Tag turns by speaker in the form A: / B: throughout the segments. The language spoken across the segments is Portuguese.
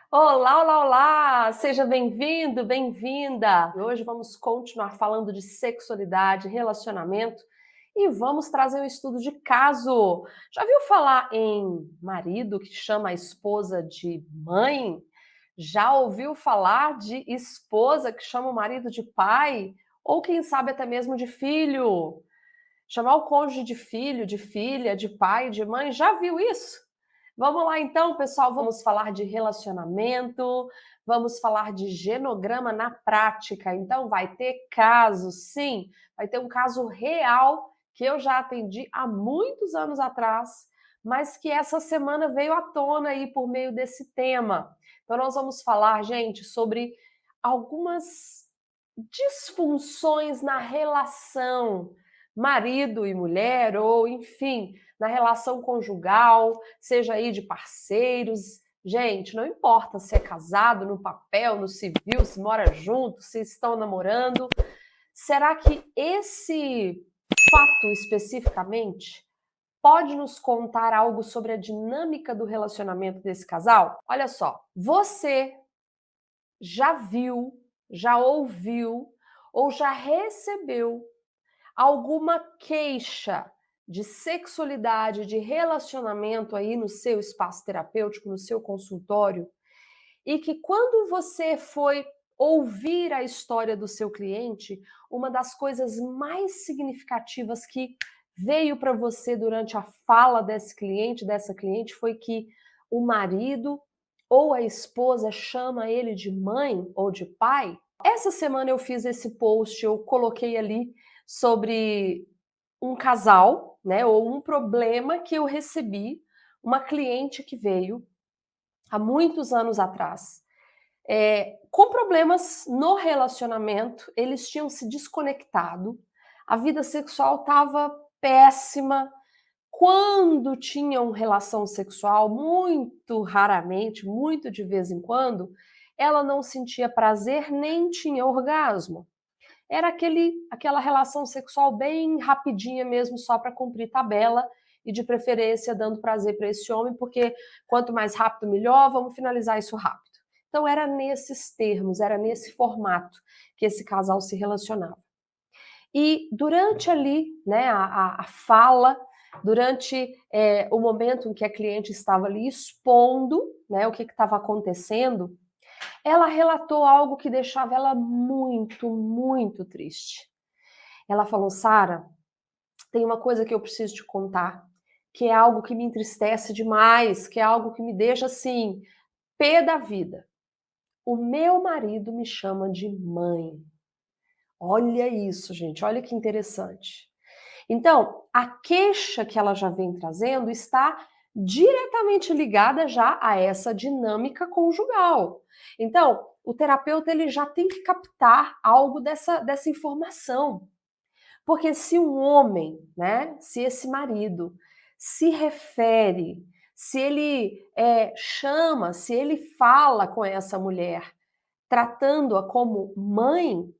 A: Olá, olá, olá! Seja bem-vindo, bem-vinda! Hoje vamos continuar falando de sexualidade, relacionamento e vamos trazer um estudo de caso. Já viu falar em marido que chama a esposa de mãe? Já ouviu falar de esposa que chama o marido de pai? Ou quem sabe até mesmo de filho? Chamar o cônjuge de filho, de filha, de pai, de mãe, já viu isso? Vamos lá então, pessoal, vamos falar de relacionamento, vamos falar de genograma na prática. Então vai ter caso, sim, vai ter um caso real que eu já atendi há muitos anos atrás, mas que essa semana veio à tona aí por meio desse tema. Então nós vamos falar, gente, sobre algumas disfunções na relação marido e mulher, ou enfim, na relação conjugal, seja aí de parceiros. Gente, não importa se é casado, no papel, no civil, se mora junto, se estão namorando. Será que esse fato especificamente pode nos contar algo sobre a dinâmica do relacionamento desse casal? Olha só, você já viu, já ouviu ou já recebeu alguma queixa de sexualidade, de relacionamento aí no seu espaço terapêutico, no seu consultório, e que quando você foi ouvir a história do seu cliente, uma das coisas mais significativas que veio para você durante a fala desse cliente, dessa cliente, foi que o marido ou a esposa chama ele de mãe ou de pai? Essa semana eu fiz esse post, eu coloquei ali sobre um casal, né, ou um problema que eu recebi, uma cliente que veio há muitos anos atrás, com problemas no relacionamento, eles tinham se desconectado, a vida sexual estava péssima. Quando tinham relação sexual, muito raramente, muito de vez em quando, ela não sentia prazer nem tinha orgasmo. Era aquela relação sexual bem rapidinha mesmo, só para cumprir tabela e de preferência dando prazer para esse homem, porque quanto mais rápido melhor, vamos finalizar isso rápido. Então era nesses termos, era nesse formato que esse casal se relacionava. E durante ali, né, a fala, durante o momento em que a cliente estava ali expondo, né, o que estava acontecendo, ela relatou algo que deixava ela muito, muito triste. Ela falou: Sara, tem uma coisa que eu preciso te contar, que é algo que me entristece demais, que é algo que me deixa assim, pé da vida. O meu marido me chama de mãe. Olha isso, gente, olha que interessante. Então, a queixa que ela já vem trazendo está diretamente ligada já a essa dinâmica conjugal. Então, o terapeuta ele já tem que captar algo dessa informação. Porque se um homem, né, se esse marido se refere, se ele chama, se ele fala com essa mulher, tratando-a como mãe,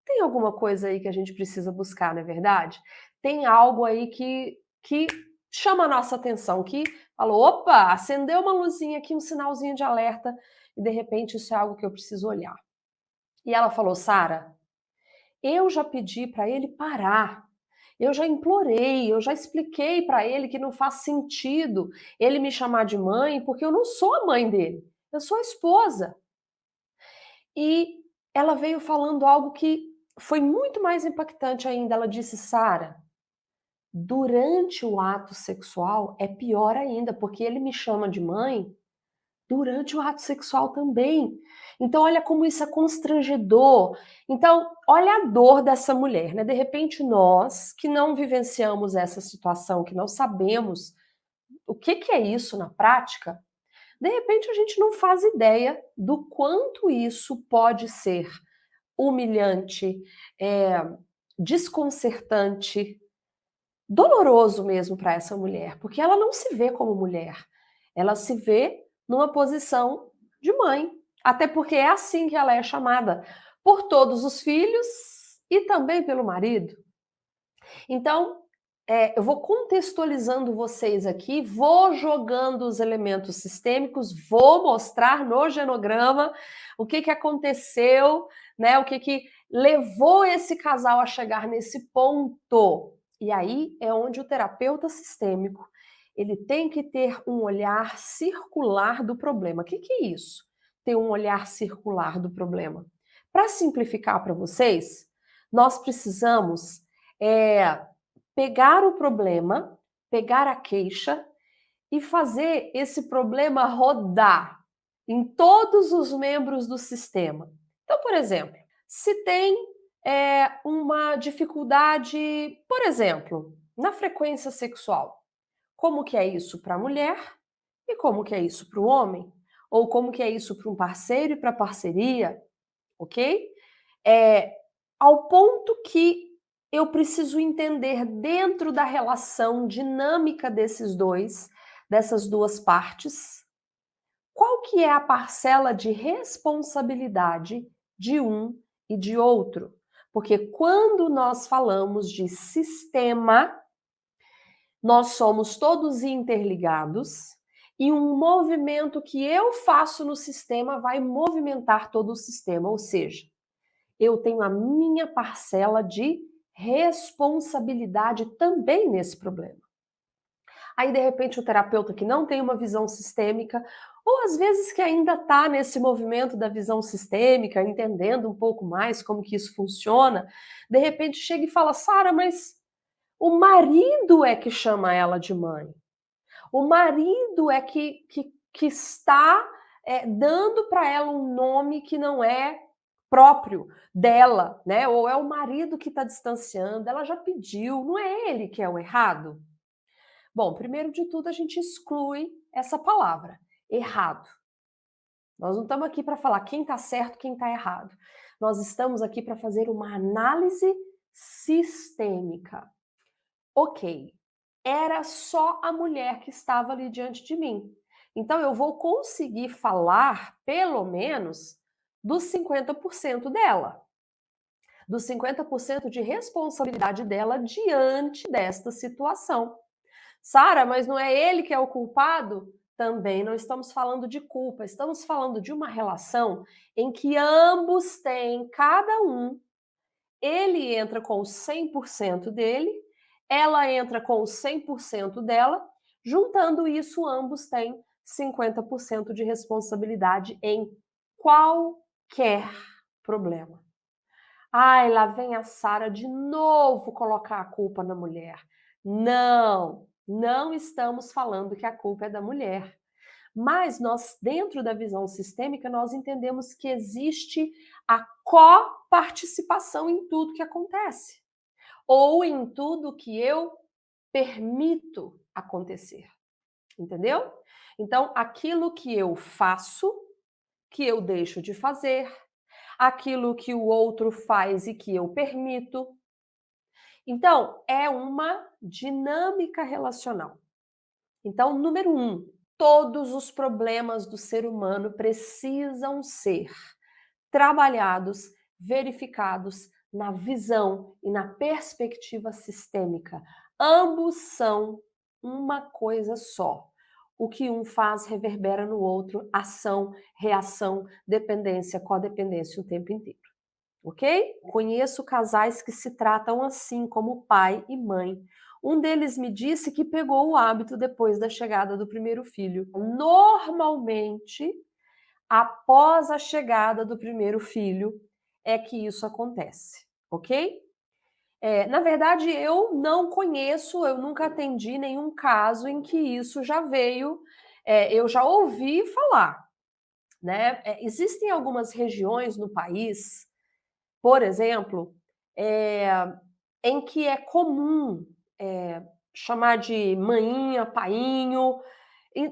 A: tem alguma coisa aí que a gente precisa buscar, não é verdade? Tem algo aí que chama a nossa atenção, que falou, opa, acendeu uma luzinha aqui, um sinalzinho de alerta, e de repente isso é algo que eu preciso olhar. E ela falou, Sara, eu já pedi para ele parar. Eu já implorei, eu já expliquei para ele que não faz sentido ele me chamar de mãe, porque eu não sou a mãe dele, eu sou a esposa. E ela veio falando algo que foi muito mais impactante ainda. Ela disse: Sara, durante o ato sexual é pior ainda, porque ele me chama de mãe durante o ato sexual também. Então, olha como isso é constrangedor. Então, olha a dor dessa mulher, né? De repente, nós que não vivenciamos essa situação, que não sabemos o que é isso na prática, de repente a gente não faz ideia do quanto isso pode ser humilhante, é, desconcertante, doloroso mesmo para essa mulher, porque ela não se vê como mulher, ela se vê numa posição de mãe, até porque é assim que ela é chamada por todos os filhos e também pelo marido. Então, eu vou contextualizando vocês aqui, vou jogando os elementos sistêmicos, vou mostrar no genograma o que aconteceu, né? O que levou esse casal a chegar nesse ponto. E aí é onde o terapeuta sistêmico ele tem que ter um olhar circular do problema. O que é isso? Ter um olhar circular do problema. Para simplificar para vocês, nós precisamos pegar o problema, pegar a queixa e fazer esse problema rodar em todos os membros do sistema. Então, por exemplo, se tem uma dificuldade, por exemplo, na frequência sexual, como que é isso para a mulher e como que é isso para o homem? Ou como que é isso para um parceiro e para a parceria, ok? É, ao ponto que eu preciso entender dentro da relação dinâmica dessas duas partes, qual que é a parcela de responsabilidade de um e de outro. Porque quando nós falamos de sistema, nós somos todos interligados e um movimento que eu faço no sistema vai movimentar todo o sistema, ou seja, eu tenho a minha parcela de responsabilidade também nesse problema. Aí, de repente, o terapeuta que não tem uma visão sistêmica, ou às vezes que ainda está nesse movimento da visão sistêmica, entendendo um pouco mais como que isso funciona, de repente chega e fala, Sara, mas o marido é que chama ela de mãe. O marido é que está dando para ela um nome que não é próprio dela, né? Ou é o marido que está distanciando, ela já pediu, não é ele que é o errado? Bom, primeiro de tudo, a gente exclui essa palavra, errado. Nós não estamos aqui para falar quem está certo, quem está errado. Nós estamos aqui para fazer uma análise sistêmica. Ok, era só a mulher que estava ali diante de mim. Então eu vou conseguir falar, pelo menos, dos 50% dela, dos 50% de responsabilidade dela diante desta situação. Sara, mas não é ele que é o culpado? Também não estamos falando de culpa, estamos falando de uma relação em que ambos têm, cada um, ele entra com o 100% dele, ela entra com o 100% dela, juntando isso, ambos têm 50% de responsabilidade em qualquer problema. Ai, lá vem a Sara de novo colocar a culpa na mulher. Não, não estamos falando que a culpa é da mulher. Mas nós, dentro da visão sistêmica, nós entendemos que existe a coparticipação em tudo que acontece, ou em tudo que eu permito acontecer. Entendeu? Então, aquilo que eu faço, que eu deixo de fazer, aquilo que o outro faz e que eu permito. Então, é uma dinâmica relacional. Então, número 1, todos os problemas do ser humano precisam ser trabalhados, verificados na visão e na perspectiva sistêmica. Ambos são uma coisa só. O que um faz reverbera no outro, ação, reação, dependência, codependência o tempo inteiro. Ok? Conheço casais que se tratam assim, como pai e mãe. Um deles me disse que pegou o hábito depois da chegada do primeiro filho. Normalmente, após a chegada do primeiro filho, é que isso acontece, ok? Na verdade, eu não conheço, eu nunca atendi nenhum caso em que isso já veio, eu já ouvi falar, né? Existem algumas regiões no país, por exemplo, em que é comum chamar de maninha, painho,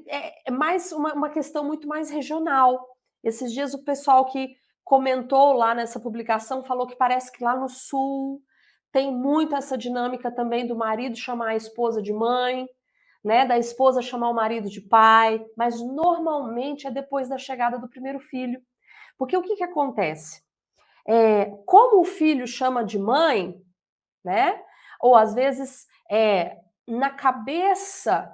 A: é mais uma questão muito mais regional. Esses dias o pessoal que comentou lá nessa publicação falou que parece que lá no sul tem muito essa dinâmica também do marido chamar a esposa de mãe, né, da esposa chamar o marido de pai, mas normalmente é depois da chegada do primeiro filho. Porque o que acontece? Como o filho chama de mãe, né? Ou às vezes, na cabeça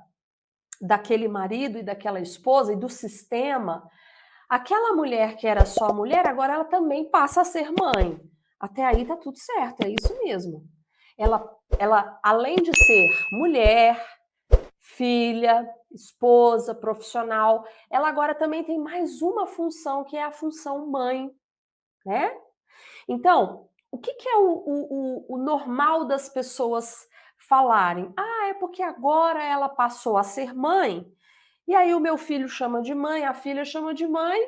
A: daquele marido e daquela esposa e do sistema, aquela mulher que era só mulher, agora ela também passa a ser mãe. Até aí tá tudo certo, é isso mesmo. Ela além de ser mulher, filha, esposa, profissional, ela agora também tem mais uma função, que é a função mãe, né? Então, o que, que é o normal das pessoas falarem? Ah, é porque agora ela passou a ser mãe, e aí o meu filho chama de mãe, a filha chama de mãe,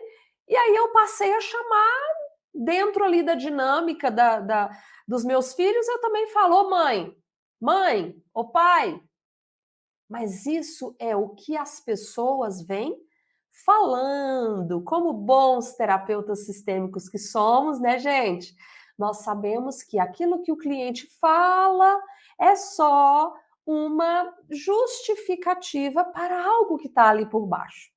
A: e aí eu passei a chamar dentro ali da dinâmica dos meus filhos, eu também falo, ô mãe, mãe, ô pai. Mas isso é o que as pessoas vêm falando, como bons terapeutas sistêmicos que somos, né, gente? Nós sabemos que aquilo que o cliente fala é só uma justificativa para algo que está ali por baixo.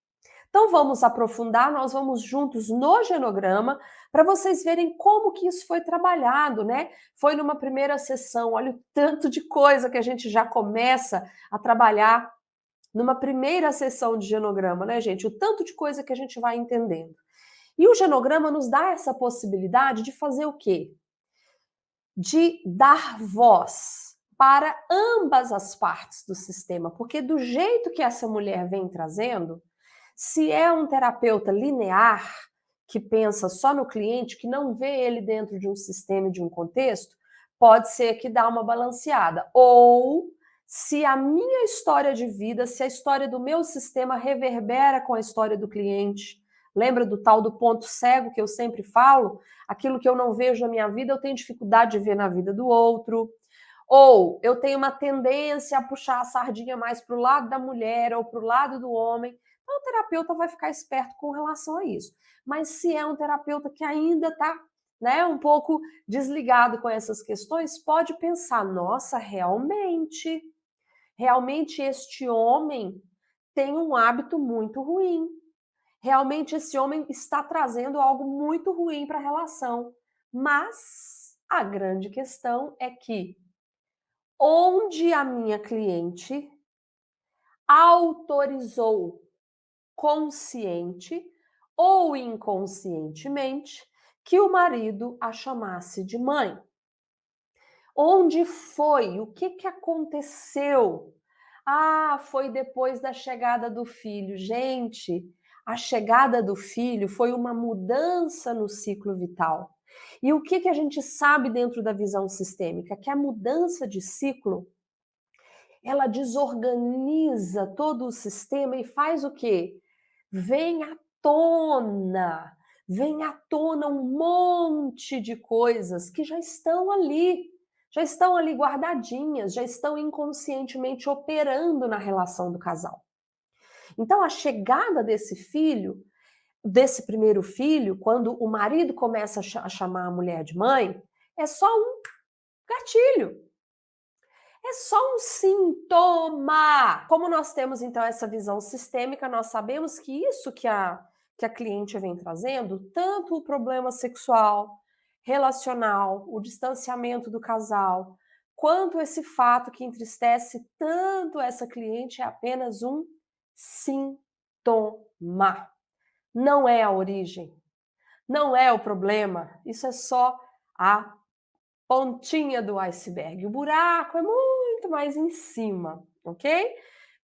A: Então vamos aprofundar, nós vamos juntos no genograma para vocês verem como que isso foi trabalhado, né? Foi numa primeira sessão, olha o tanto de coisa que a gente já começa a trabalhar numa primeira sessão de genograma, né, gente? O tanto de coisa que a gente vai entendendo. E o genograma nos dá essa possibilidade de fazer o quê? De dar voz para ambas as partes do sistema, porque do jeito que essa mulher vem trazendo, se é um terapeuta linear, que pensa só no cliente, que não vê ele dentro de um sistema e de um contexto, pode ser que dá uma balanceada. Ou se a minha história de vida, se a história do meu sistema reverbera com a história do cliente, lembra do tal do ponto cego que eu sempre falo? Aquilo que eu não vejo na minha vida, eu tenho dificuldade de ver na vida do outro. Ou eu tenho uma tendência a puxar a sardinha mais para o lado da mulher ou para o lado do homem. Então, o terapeuta vai ficar esperto com relação a isso. Mas se é um terapeuta que ainda está, né, um pouco desligado com essas questões, pode pensar: nossa, realmente este homem tem um hábito muito ruim. Realmente esse homem está trazendo algo muito ruim para a relação. Mas a grande questão é que onde a minha cliente autorizou consciente ou inconscientemente que o marido a chamasse de mãe. Onde foi? O que, que aconteceu? Ah, foi depois da chegada do filho. Gente, a chegada do filho foi uma mudança no ciclo vital. E o que, que a gente sabe dentro da visão sistêmica? Que a mudança de ciclo, ela desorganiza todo o sistema e faz o quê? Vem à tona, vem à tona um monte de coisas que já estão ali guardadinhas, já estão inconscientemente operando na relação do casal. Então, a chegada desse filho, desse primeiro filho, quando o marido começa a chamar a mulher de mãe, é só um gatilho. É só um sintoma. Como nós temos, então, essa visão sistêmica, nós sabemos que isso que a cliente vem trazendo, tanto o problema sexual, relacional, o distanciamento do casal, quanto esse fato que entristece tanto essa cliente, é apenas um sintoma. Não é a origem, não é o problema, isso é só a pontinha do iceberg. O buraco é muito mais em cima, ok?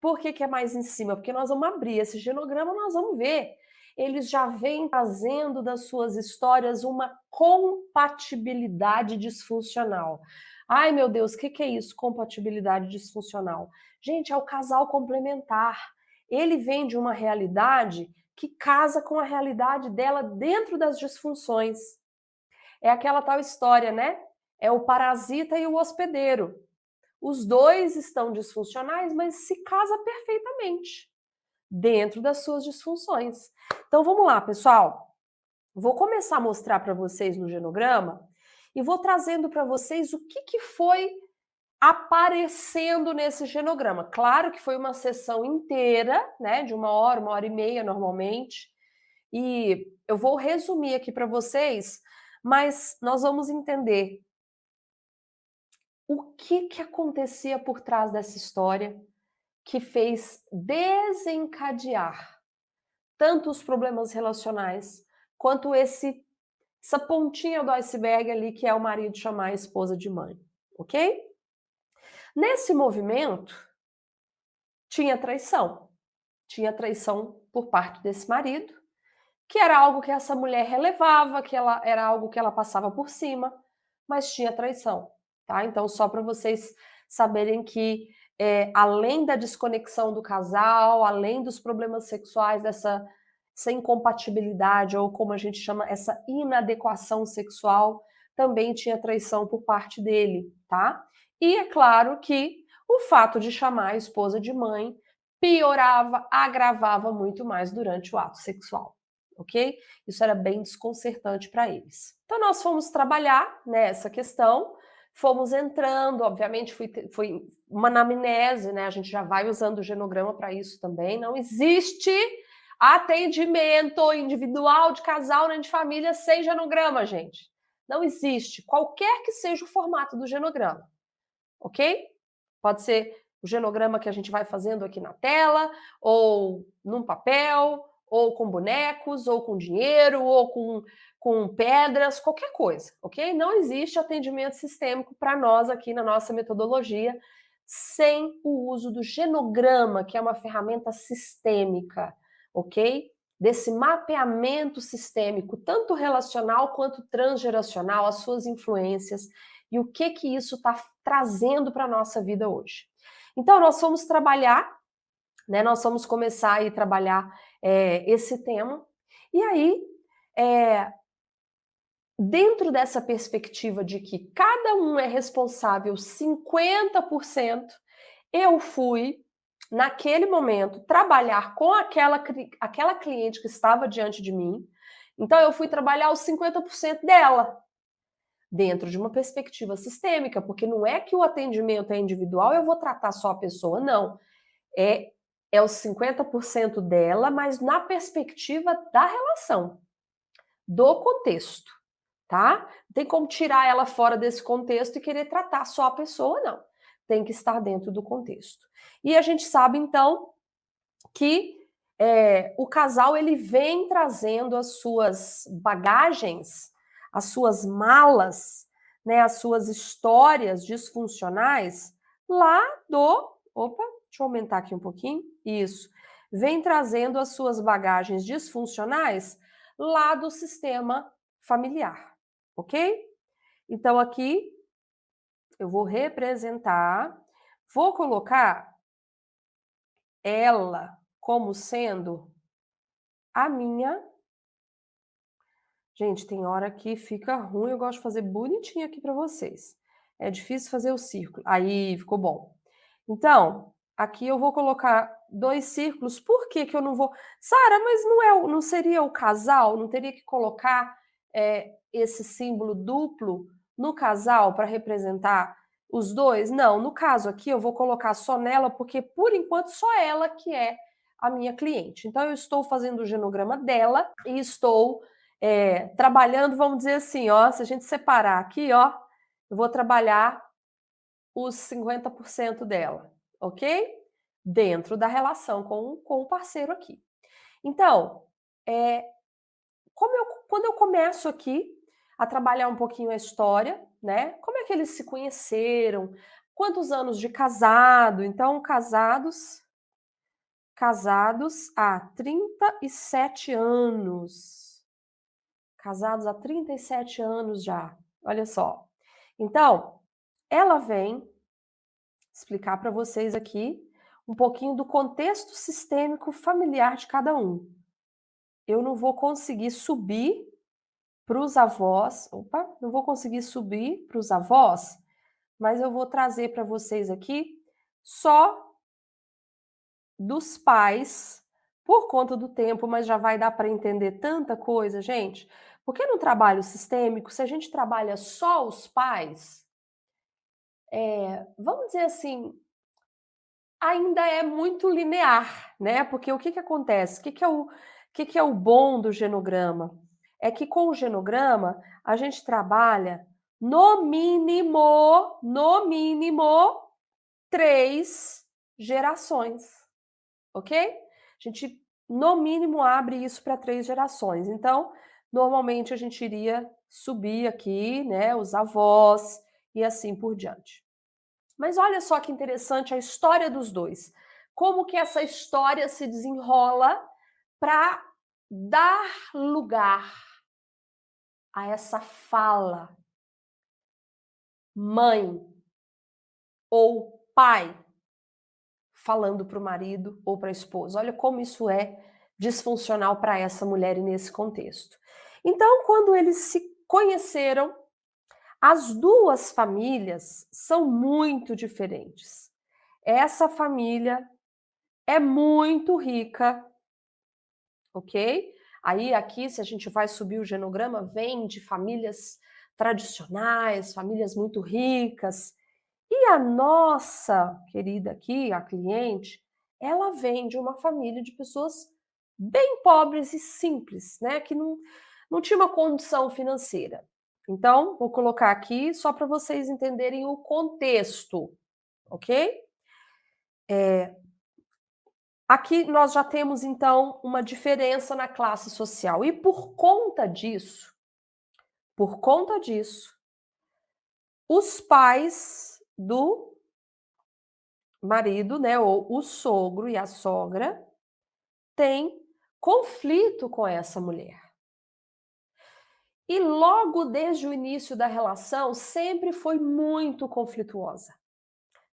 A: Por que, que é mais em cima? Porque nós vamos abrir esse genograma, nós vamos ver. Eles já vêm trazendo das suas histórias uma compatibilidade disfuncional. Ai, meu Deus, o que, que é isso? Compatibilidade disfuncional. Gente, é o casal complementar. Ele vem de uma realidade que casa com a realidade dela dentro das disfunções. É aquela tal história, né? É o parasita e o hospedeiro. Os dois estão disfuncionais, mas se casa perfeitamente dentro das suas disfunções. Então vamos lá, pessoal. Vou começar a mostrar para vocês no genograma e vou trazendo para vocês o que, que foi aparecendo nesse genograma. Claro que foi uma sessão inteira, né, de 1 hora e meia normalmente, e eu vou resumir aqui para vocês, mas nós vamos entender o que acontecia por trás dessa história que fez desencadear tanto os problemas relacionais quanto essa pontinha do iceberg ali que é o marido chamar a esposa de mãe, ok? Nesse movimento tinha traição. Tinha traição por parte desse marido, que era algo que essa mulher relevava, que ela era algo que ela passava por cima, mas tinha traição, tá? Então, só para vocês saberem que, além da desconexão do casal, além dos problemas sexuais, dessa essa incompatibilidade, ou como a gente chama, essa inadequação sexual, também tinha traição por parte dele, tá? E é claro que o fato de chamar a esposa de mãe piorava, agravava muito mais durante o ato sexual, ok? Isso era bem desconcertante para eles. Então nós fomos trabalhar nessa questão, fomos entrando, obviamente foi uma anamnese, né? A gente já vai usando o genograma para isso também. Não existe atendimento individual de casal nem de família sem genograma, gente. Não existe, qualquer que seja o formato do genograma, ok? Pode ser o genograma que a gente vai fazendo aqui na tela, ou num papel, ou com bonecos, ou com dinheiro, ou com pedras, qualquer coisa, ok? Não existe atendimento sistêmico para nós aqui na nossa metodologia sem o uso do genograma, que é uma ferramenta sistêmica, ok? Desse mapeamento sistêmico, tanto relacional quanto transgeracional, as suas influências e o que isso está trazendo para a nossa vida hoje. Então, nós fomos trabalhar, né? Nós vamos começar a trabalhar esse tema. E aí, dentro dessa perspectiva de que cada um é responsável 50%, eu fui, naquele momento, trabalhar com aquela cliente que estava diante de mim. Então, eu fui trabalhar os 50% dela, dentro de uma perspectiva sistêmica, porque não é que o atendimento é individual, eu vou tratar só a pessoa, não. É os 50% dela, mas na perspectiva da relação, do contexto, tá? Não tem como tirar ela fora desse contexto e querer tratar só a pessoa, não. Tem que estar dentro do contexto. E a gente sabe, então, que o casal ele vem trazendo as suas bagagens, as suas malas, né, as suas histórias disfuncionais lá do. Opa, deixa eu aumentar aqui um pouquinho. Isso. Vem trazendo as suas bagagens disfuncionais lá do sistema familiar, ok? Então aqui eu vou representar, vou colocar ela como sendo a minha. Gente, tem hora que fica ruim, eu gosto de fazer bonitinho aqui para vocês. É difícil fazer o círculo. Aí, ficou bom. Então, aqui eu vou colocar 2 círculos. Por que que eu não vou... Sara, mas não seria o casal? Não teria que colocar esse símbolo duplo no casal para representar os dois? Não, no caso aqui eu vou colocar só nela, porque por enquanto só ela que é a minha cliente. Então eu estou fazendo o genograma dela e estou trabalhando, vamos dizer assim, ó, se a gente separar aqui, ó, eu vou trabalhar os 50% dela, ok? Dentro da relação com o parceiro aqui. Então, quando eu começo aqui a trabalhar um pouquinho a história, né? Como é que eles se conheceram? Quantos anos de casado? Então, casados há 37 anos. Casados há 37 anos já. Olha só. Então, ela vem explicar para vocês aqui um pouquinho do contexto sistêmico familiar de cada um. Eu não vou conseguir subir para os avós, não vou conseguir subir para os avós, mas eu vou trazer para vocês aqui só dos pais, por conta do tempo, mas já vai dar para entender tanta coisa, gente. Porque no trabalho sistêmico, se a gente trabalha só os pais, vamos dizer assim, ainda é muito linear, né? Porque o que acontece? Que é o bom do genograma? É que com o genograma a gente trabalha no mínimo, 3 gerações, ok? A gente, no mínimo, abre isso para 3 gerações. Então, normalmente, a gente iria subir aqui, né, os avós e assim por diante. Mas olha só que interessante a história dos dois. Como que essa história se desenrola para dar lugar a essa fala mãe ou pai falando para o marido ou para a esposa. Olha como isso é disfuncional para essa mulher e nesse contexto. Então, quando eles se conheceram, as duas famílias são muito diferentes. Essa família é muito rica, ok? Aí aqui, se a gente vai subir o genograma, vem de famílias tradicionais, famílias muito ricas. E a nossa querida aqui, a cliente, ela vem de uma família de pessoas bem pobres e simples, né? Que não tinha uma condição financeira. Então, vou colocar aqui só para vocês entenderem o contexto, ok? Aqui nós já temos então uma diferença na classe social. E por conta disso, os pais do marido, né, ou o sogro e a sogra, têm conflito com essa mulher. E logo desde o início da relação sempre foi muito conflituosa.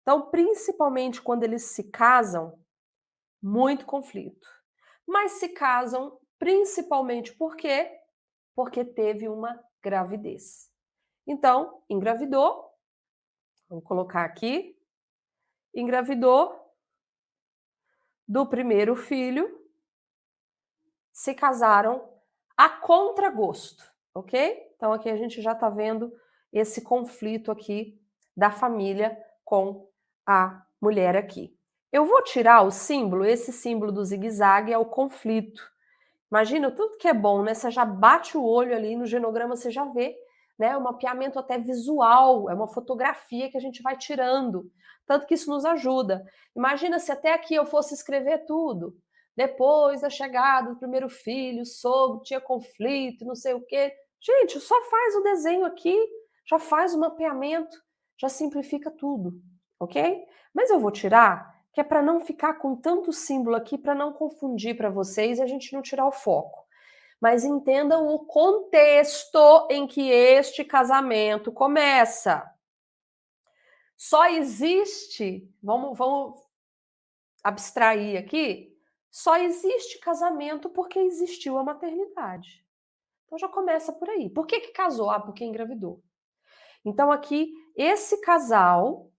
A: Então, principalmente quando eles se casam, muito conflito. Mas se casam principalmente por quê? Porque teve uma gravidez. Então, engravidou, vamos colocar aqui, engravidou do primeiro filho, se casaram a contragosto, ok? Então aqui a gente já está vendo esse conflito aqui da família com a mulher aqui. Eu vou tirar o símbolo, esse símbolo do zigue-zague é o conflito. Imagina, tudo que é bom, né? Você já bate o olho ali no genograma, você já vê, né? Um mapeamento até visual, é uma fotografia que a gente vai tirando. Tanto que isso nos ajuda. Imagina se até aqui eu fosse escrever tudo. Depois da chegada do primeiro filho, o sogro tinha conflito, não sei o quê. Gente, só faz o desenho aqui, já faz o mapeamento, já simplifica tudo, ok? Mas eu vou tirar que é para não ficar com tanto símbolo aqui, para não confundir para vocês e a gente não tirar o foco. Mas entendam o contexto em que este casamento começa. Só existe, vamos abstrair aqui, só existe casamento porque existiu a maternidade. Então já começa por aí. Por que casou? Ah, porque engravidou. Então aqui, esse casal,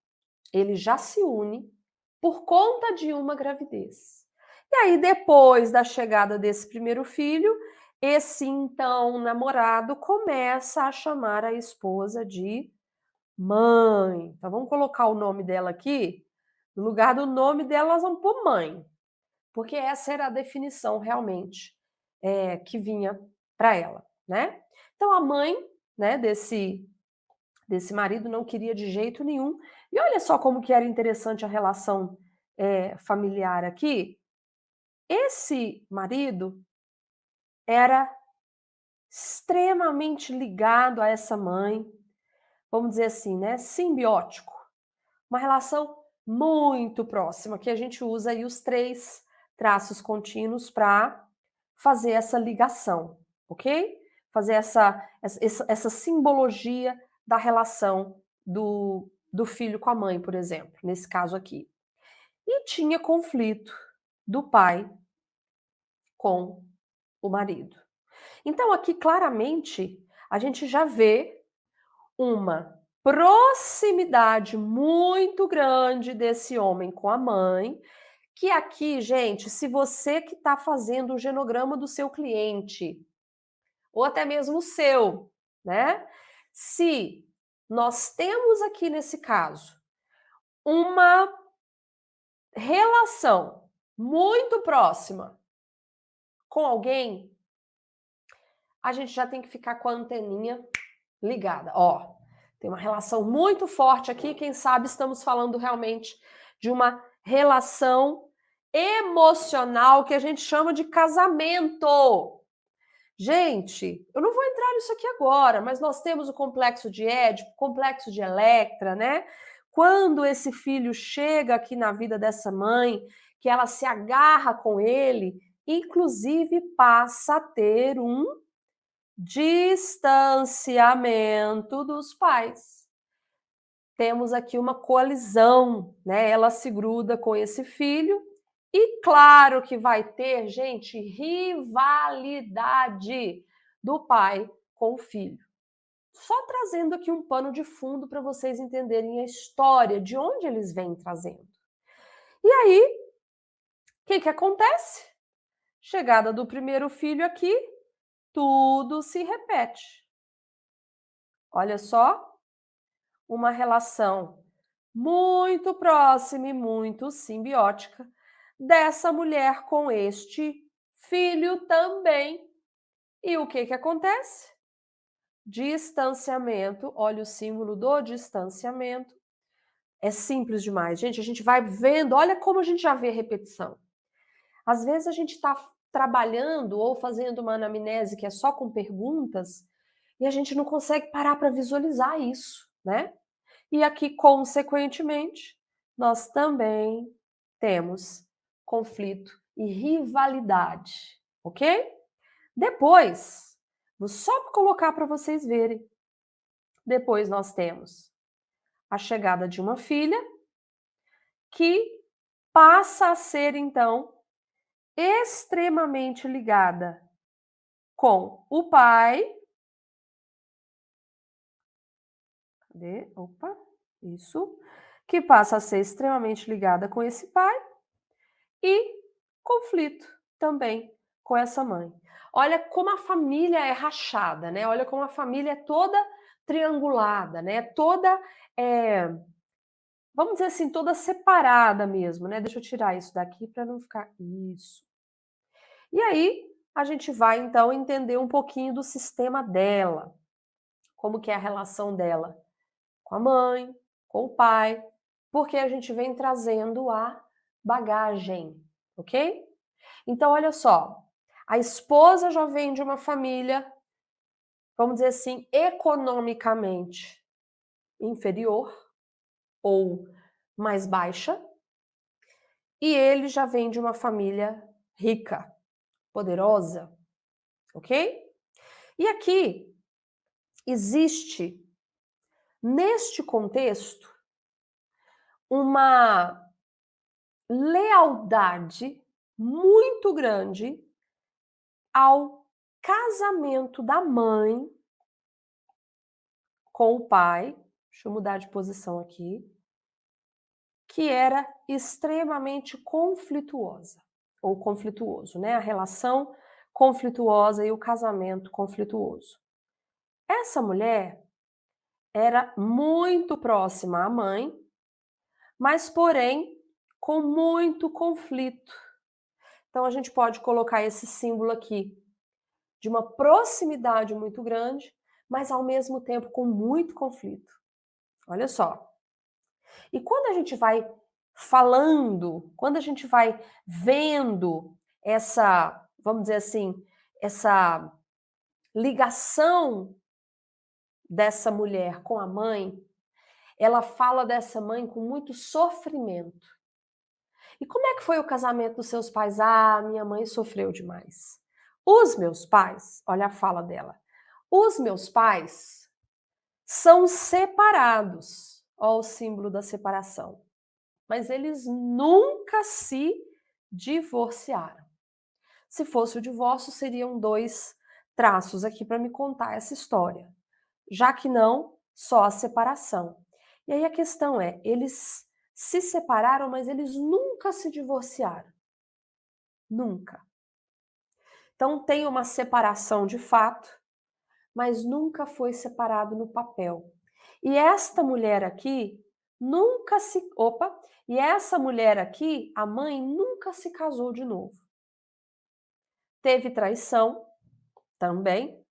A: ele já se une por conta de uma gravidez. E aí, depois da chegada desse primeiro filho, esse então namorado começa a chamar a esposa de mãe. Então vamos colocar o nome dela aqui. No lugar do nome dela, nós vamos pôr mãe, porque essa era a definição realmente que vinha para ela, né? Então a mãe, né, desse marido não queria de jeito nenhum. E olha só como que era interessante a relação familiar aqui. Esse marido era extremamente ligado a essa mãe, vamos dizer assim, né, simbiótico, uma relação muito próxima, que a gente usa aí os 3 traços contínuos para fazer essa ligação, ok? Fazer essa simbologia da relação do filho com a mãe, por exemplo, nesse caso aqui. E tinha conflito do pai com o marido. Então, aqui claramente a gente já vê uma proximidade muito grande desse homem com a mãe, que aqui, gente, se você que está fazendo o genograma do seu cliente, ou até mesmo o seu, né? Se nós temos aqui nesse caso uma relação muito próxima com alguém, a gente já tem que ficar com a anteninha ligada. Ó, Tem uma relação muito forte aqui, quem sabe estamos falando realmente de uma relação emocional que a gente chama de casamento. Gente, eu não vou entrar nisso aqui agora, mas nós temos o complexo de Édipo, o complexo de Electra, né? Quando esse filho chega aqui na vida dessa mãe, que ela se agarra com ele, inclusive passa a ter um distanciamento dos pais. Temos aqui uma colisão, né? Ela se gruda com esse filho e claro que vai ter, gente, rivalidade do pai com o filho. Só trazendo aqui um pano de fundo para vocês entenderem a história, de onde eles vêm trazendo. E aí, o que acontece? Chegada do primeiro filho aqui, tudo se repete. Olha só, uma relação muito próxima e muito simbiótica dessa mulher com este filho também. E o que acontece? Distanciamento, olha o símbolo do distanciamento. É simples demais, gente, a gente vai vendo, olha como a gente já vê repetição. Às vezes a gente está trabalhando ou fazendo uma anamnese que é só com perguntas e a gente não consegue parar para visualizar isso, né? E aqui, consequentemente, nós também temos conflito e rivalidade, ok? Depois, vou só colocar para vocês verem. Depois nós temos a chegada de uma filha que passa a ser, então, extremamente ligada com o pai. Cadê? Opa, isso. Que passa a ser extremamente ligada com esse pai e conflito também com essa mãe. Olha como a família é rachada, né? Olha como a família é toda triangulada, né? Toda, vamos dizer assim, toda separada mesmo, né? Deixa eu tirar isso daqui para não ficar isso. E aí a gente vai então entender um pouquinho do sistema dela, como que é a relação dela com a mãe, com o pai, porque a gente vem trazendo a bagagem, ok? Então, olha só, a esposa já vem de uma família, vamos dizer assim, economicamente inferior ou mais baixa, e ele já vem de uma família rica, poderosa, ok? E aqui existe, neste contexto, uma lealdade muito grande ao casamento da mãe com o pai, deixa eu mudar de posição aqui, que era extremamente conflituosa, ou conflituoso, né? A relação conflituosa e o casamento conflituoso. Essa mulher era muito próxima à mãe, mas porém com muito conflito. Então a gente pode colocar esse símbolo aqui de uma proximidade muito grande, mas ao mesmo tempo com muito conflito. Olha só. E quando a gente vai falando, quando a gente vai vendo essa, vamos dizer assim, essa ligação dessa mulher com a mãe, ela fala dessa mãe com muito sofrimento. E como é que foi o casamento dos seus pais? Ah, minha mãe sofreu demais. Os meus pais, olha a fala dela. Os meus pais são separados. Olha o símbolo da separação. Mas eles nunca se divorciaram. Se fosse o divórcio, seriam 2 traços aqui para me contar essa história. Já que não, só a separação. E aí a questão é, eles se separaram, mas eles nunca se divorciaram. Nunca. Então tem uma separação de fato, mas nunca foi separado no papel. E esta mulher aqui nunca se. Opa! E essa mulher aqui, a mãe, nunca se casou de novo. Teve traição também,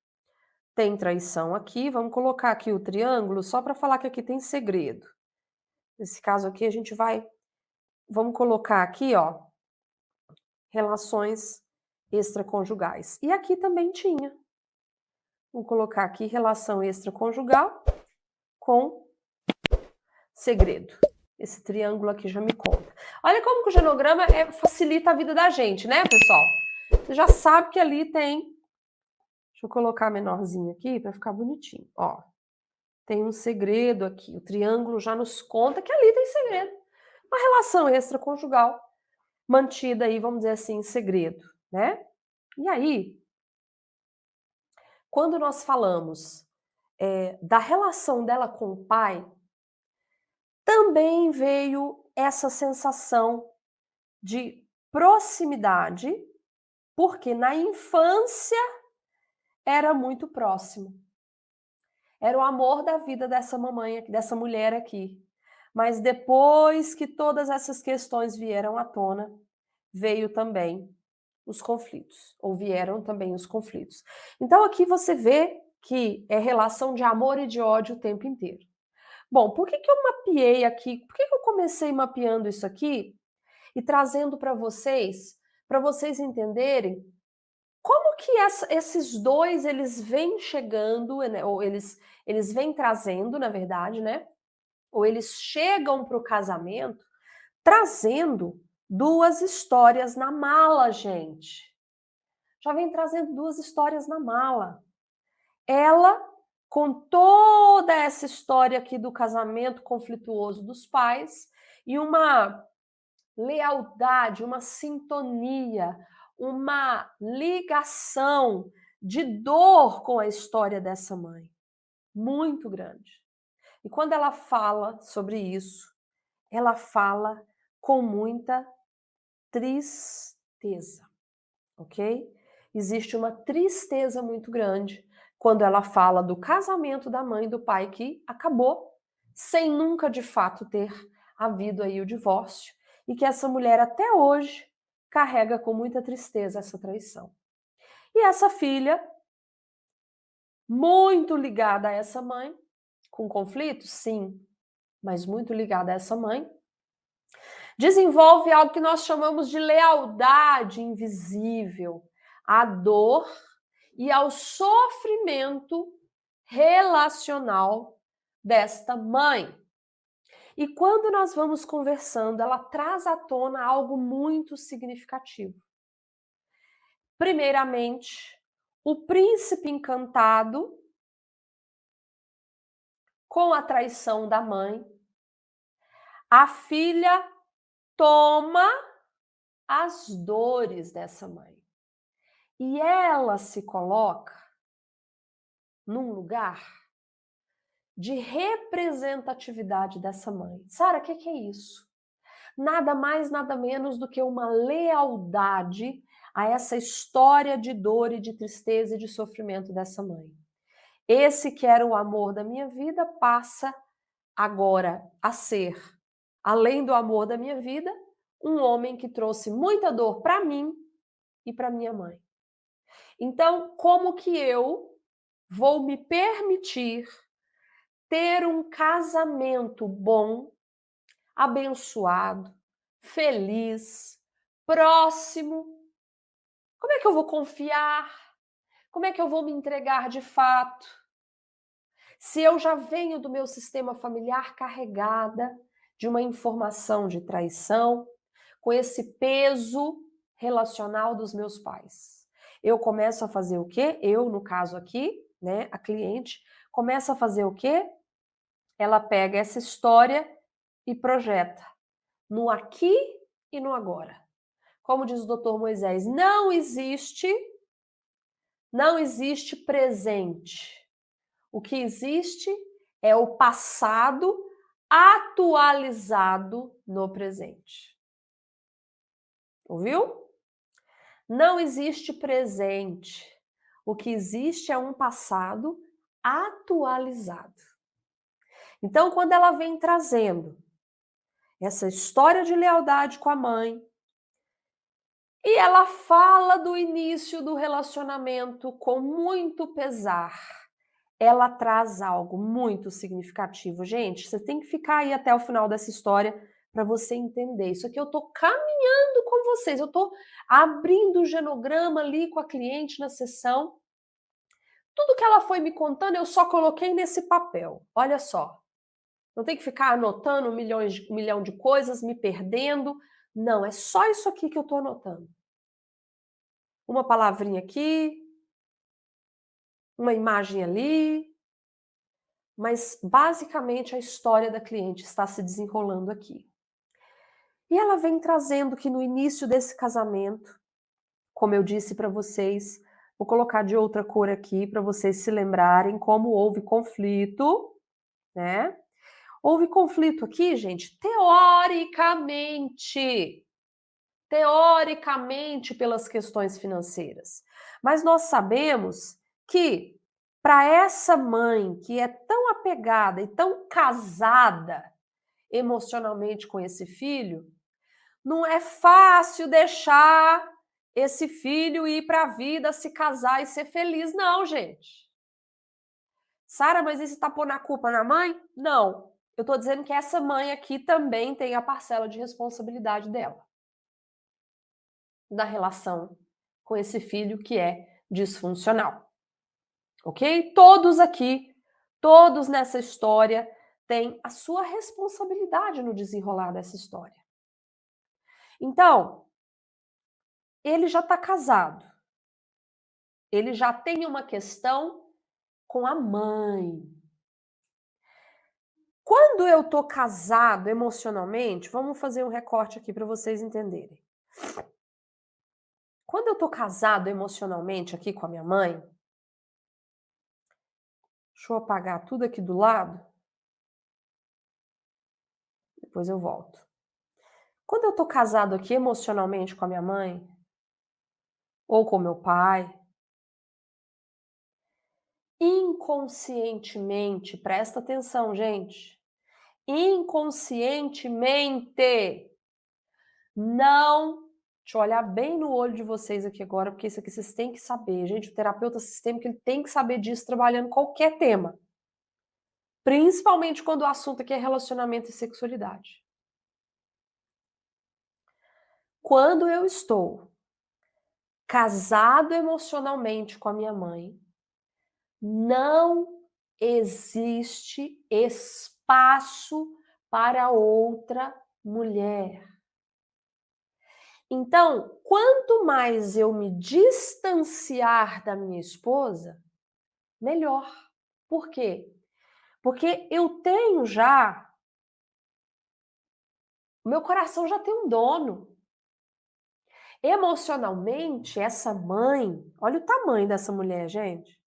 A: Tem traição aqui, vamos colocar aqui o triângulo só para falar que aqui tem segredo. Nesse caso aqui a gente vamos colocar aqui, ó, relações extraconjugais. E aqui também tinha. Vamos colocar aqui relação extraconjugal com segredo. Esse triângulo aqui já me conta. Olha como que o genograma facilita a vida da gente, né, pessoal? Você já sabe que ali tem... Deixa eu colocar menorzinho aqui para ficar bonitinho. Ó, tem um segredo aqui. O triângulo já nos conta que ali tem segredo. Uma relação extraconjugal mantida aí, vamos dizer assim, em segredo, né? E aí, quando nós falamos da relação dela com o pai, também veio essa sensação de proximidade, porque na infância era muito próximo. Era o amor da vida dessa mamãe, dessa mulher aqui. Mas depois que todas essas questões vieram à tona, veio também os conflitos, ou vieram também os conflitos. Então aqui você vê que é relação de amor e de ódio o tempo inteiro. Bom, por que que eu mapeei aqui? Por que que eu comecei mapeando isso aqui e trazendo para vocês entenderem como que esses dois eles vêm chegando, né, ou eles vêm trazendo, na verdade, né? Ou eles chegam para o casamento trazendo duas histórias na mala, gente. Já vem trazendo duas histórias na mala. Ela, com toda essa história aqui do casamento conflituoso dos pais, e uma lealdade, uma sintonia, uma ligação de dor com a história dessa mãe, muito grande. E quando ela fala sobre isso, ela fala com muita tristeza, ok? Existe uma tristeza muito grande quando ela fala do casamento da mãe e do pai que acabou sem nunca de fato ter havido aí o divórcio e que essa mulher até hoje carrega com muita tristeza essa traição. E essa filha, muito ligada a essa mãe, com conflitos, sim, mas muito ligada a essa mãe, desenvolve algo que nós chamamos de lealdade invisível à dor e ao sofrimento relacional desta mãe. E quando nós vamos conversando, ela traz à tona algo muito significativo. Primeiramente, o príncipe encantado com a traição da mãe, a filha toma as dores dessa mãe. E ela se coloca num lugar de representatividade dessa mãe. Sara, o que é isso? Nada mais, nada menos do que uma lealdade a essa história de dor e de tristeza e de sofrimento dessa mãe. Esse que era o amor da minha vida passa agora a ser, além do amor da minha vida, um homem que trouxe muita dor para mim e para minha mãe. Então, como que eu vou me permitir ter um casamento bom, abençoado, feliz, próximo? Como é que eu vou confiar? Como é que eu vou me entregar de fato? Se eu já venho do meu sistema familiar carregada de uma informação de traição, com esse peso relacional dos meus pais. Eu começo a fazer o quê? Eu, no caso aqui, né, a cliente, começa a fazer o quê? Ela pega essa história e projeta no aqui e no agora. Como diz o Dr. Moisés, não existe presente. O que existe é o passado atualizado no presente. Ouviu? Não existe presente. O que existe é um passado atualizado. Então, quando ela vem trazendo essa história de lealdade com a mãe, e ela fala do início do relacionamento com muito pesar, ela traz algo muito significativo. Gente, você tem que ficar aí até o final dessa história para você entender. Isso aqui eu estou caminhando com vocês, eu estou abrindo o genograma ali com a cliente na sessão. Tudo que ela foi me contando, eu só coloquei nesse papel. Olha só. Não tem que ficar anotando um milhão de coisas, me perdendo. Não, é só isso aqui que eu estou anotando. Uma palavrinha aqui, uma imagem ali, mas basicamente a história da cliente está se desenrolando aqui. E ela vem trazendo que no início desse casamento, como eu disse para vocês, vou colocar de outra cor aqui para vocês se lembrarem como houve conflito, né? Houve conflito aqui, gente, teoricamente pelas questões financeiras. Mas nós sabemos que para essa mãe que é tão apegada e tão casada emocionalmente com esse filho, não é fácil deixar esse filho ir para a vida, se casar e ser feliz, não, gente. Sara, mas isso está pondo a culpa na mãe? Não. Eu estou dizendo que essa mãe aqui também tem a parcela de responsabilidade dela na relação com esse filho que é disfuncional. Ok? Todos aqui, todos nessa história têm a sua responsabilidade no desenrolar dessa história. Então, ele já está casado. Ele já tem uma questão com a mãe. Quando eu tô casado emocionalmente, vamos fazer um recorte aqui para vocês entenderem. Quando eu tô casado emocionalmente aqui com a minha mãe, deixa eu apagar tudo aqui do lado, depois eu volto. Quando eu tô casado aqui emocionalmente com a minha mãe, ou com meu pai, inconscientemente, presta atenção, gente, inconscientemente, não. Deixa eu olhar bem no olho de vocês aqui agora, porque isso aqui vocês têm que saber. Gente, o terapeuta sistêmico ele tem que saber disso trabalhando qualquer tema. Principalmente quando o assunto aqui é relacionamento e sexualidade. Quando eu estou casado emocionalmente com a minha mãe, não existe espaço para outra mulher. Então, quanto mais eu me distanciar da minha esposa, melhor. Por quê? Porque eu tenho já, o meu coração já tem um dono. Emocionalmente, essa mãe, olha o tamanho dessa mulher, gente.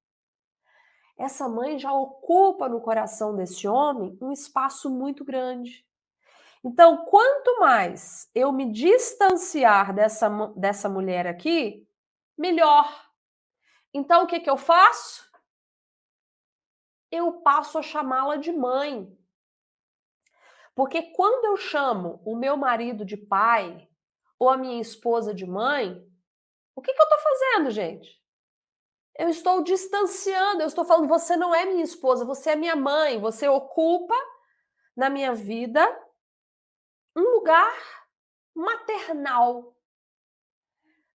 A: Essa mãe já ocupa no coração desse homem um espaço muito grande. Então, quanto mais eu me distanciar dessa mulher aqui, melhor. Então, o que eu faço? Eu passo a chamá-la de mãe. Porque quando eu chamo o meu marido de pai ou a minha esposa de mãe, o que eu estou fazendo, gente? Eu estou distanciando, eu estou falando, você não é minha esposa, você é minha mãe, você ocupa na minha vida um lugar maternal.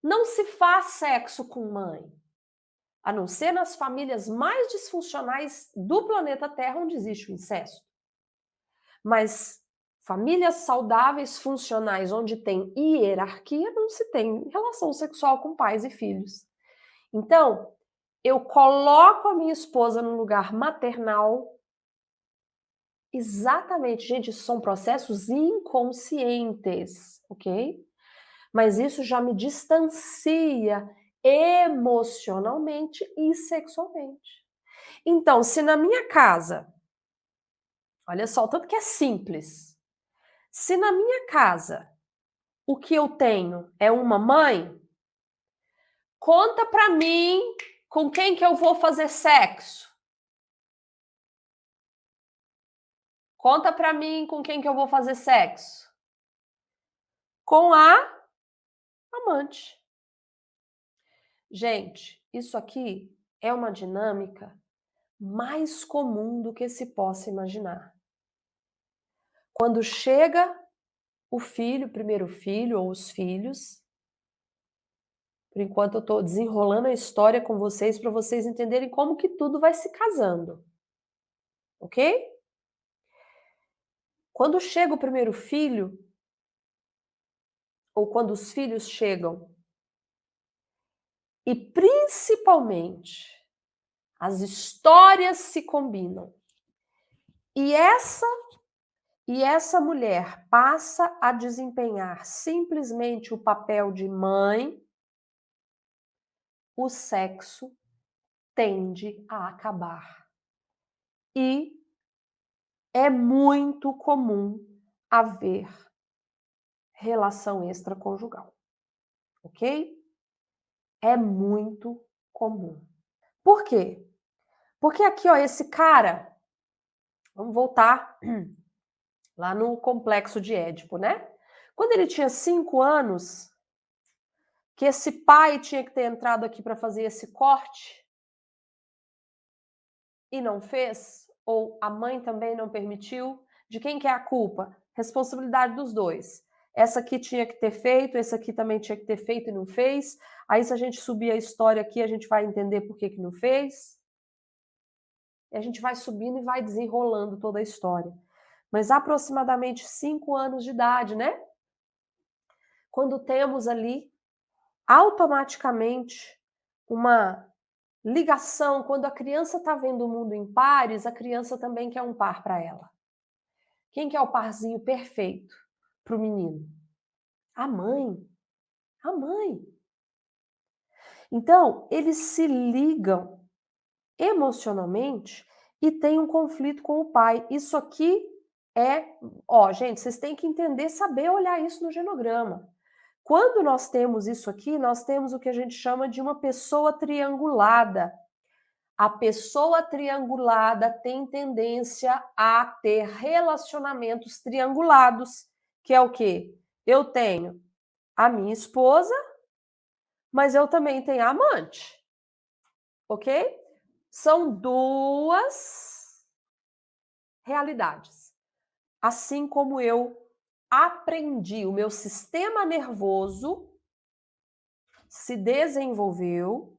A: Não se faz sexo com mãe, a não ser nas famílias mais disfuncionais do planeta Terra, onde existe o incesto. Mas famílias saudáveis, funcionais, onde tem hierarquia, não se tem relação sexual com pais e filhos. Então, eu coloco a minha esposa num lugar maternal. Exatamente, gente, isso são processos inconscientes, ok? Mas isso já me distancia emocionalmente e sexualmente. Então, se na minha casa, olha só, o tanto que é simples. Se na minha casa o que eu tenho é uma mãe, conta pra mim com quem que eu vou fazer sexo. Conta pra mim com quem que eu vou fazer sexo. Com a amante. Gente, isso aqui é uma dinâmica mais comum do que se possa imaginar. Quando chega o filho, o primeiro filho ou os filhos, por enquanto eu estou desenrolando a história com vocês para vocês entenderem como que tudo vai se casando, ok? Quando chega o primeiro filho, ou quando os filhos chegam, e principalmente as histórias se combinam, e essa mulher passa a desempenhar simplesmente o papel de mãe, o sexo tende a acabar. E é muito comum haver relação extraconjugal, ok? É muito comum. Por quê? Porque aqui, ó, esse cara, vamos voltar lá no complexo de Édipo, né? Quando ele tinha 5 anos, que esse pai tinha que ter entrado aqui para fazer esse corte e não fez, ou a mãe também não permitiu, de quem que é a culpa? Responsabilidade dos dois. Essa aqui tinha que ter feito, esse aqui também tinha que ter feito e não fez. Aí, se a gente subir a história aqui, a gente vai entender por que não fez. E a gente vai subindo e vai desenrolando toda a história. Mas aproximadamente 5 anos de idade, né? Quando temos ali automaticamente uma ligação, quando a criança está vendo o mundo em pares, a criança também quer um par para ela. Quem que é o parzinho perfeito para o menino? A mãe. A mãe. Então, eles se ligam emocionalmente e têm um conflito com o pai. Isso aqui ó, gente, vocês têm que entender, saber olhar isso no genograma. Quando nós temos isso aqui, nós temos o que a gente chama de uma pessoa triangulada. A pessoa triangulada tem tendência a ter relacionamentos triangulados, que é o quê? Eu tenho a minha esposa, mas eu também tenho a amante, ok? São duas realidades. Assim como eu aprendi, o meu sistema nervoso se desenvolveu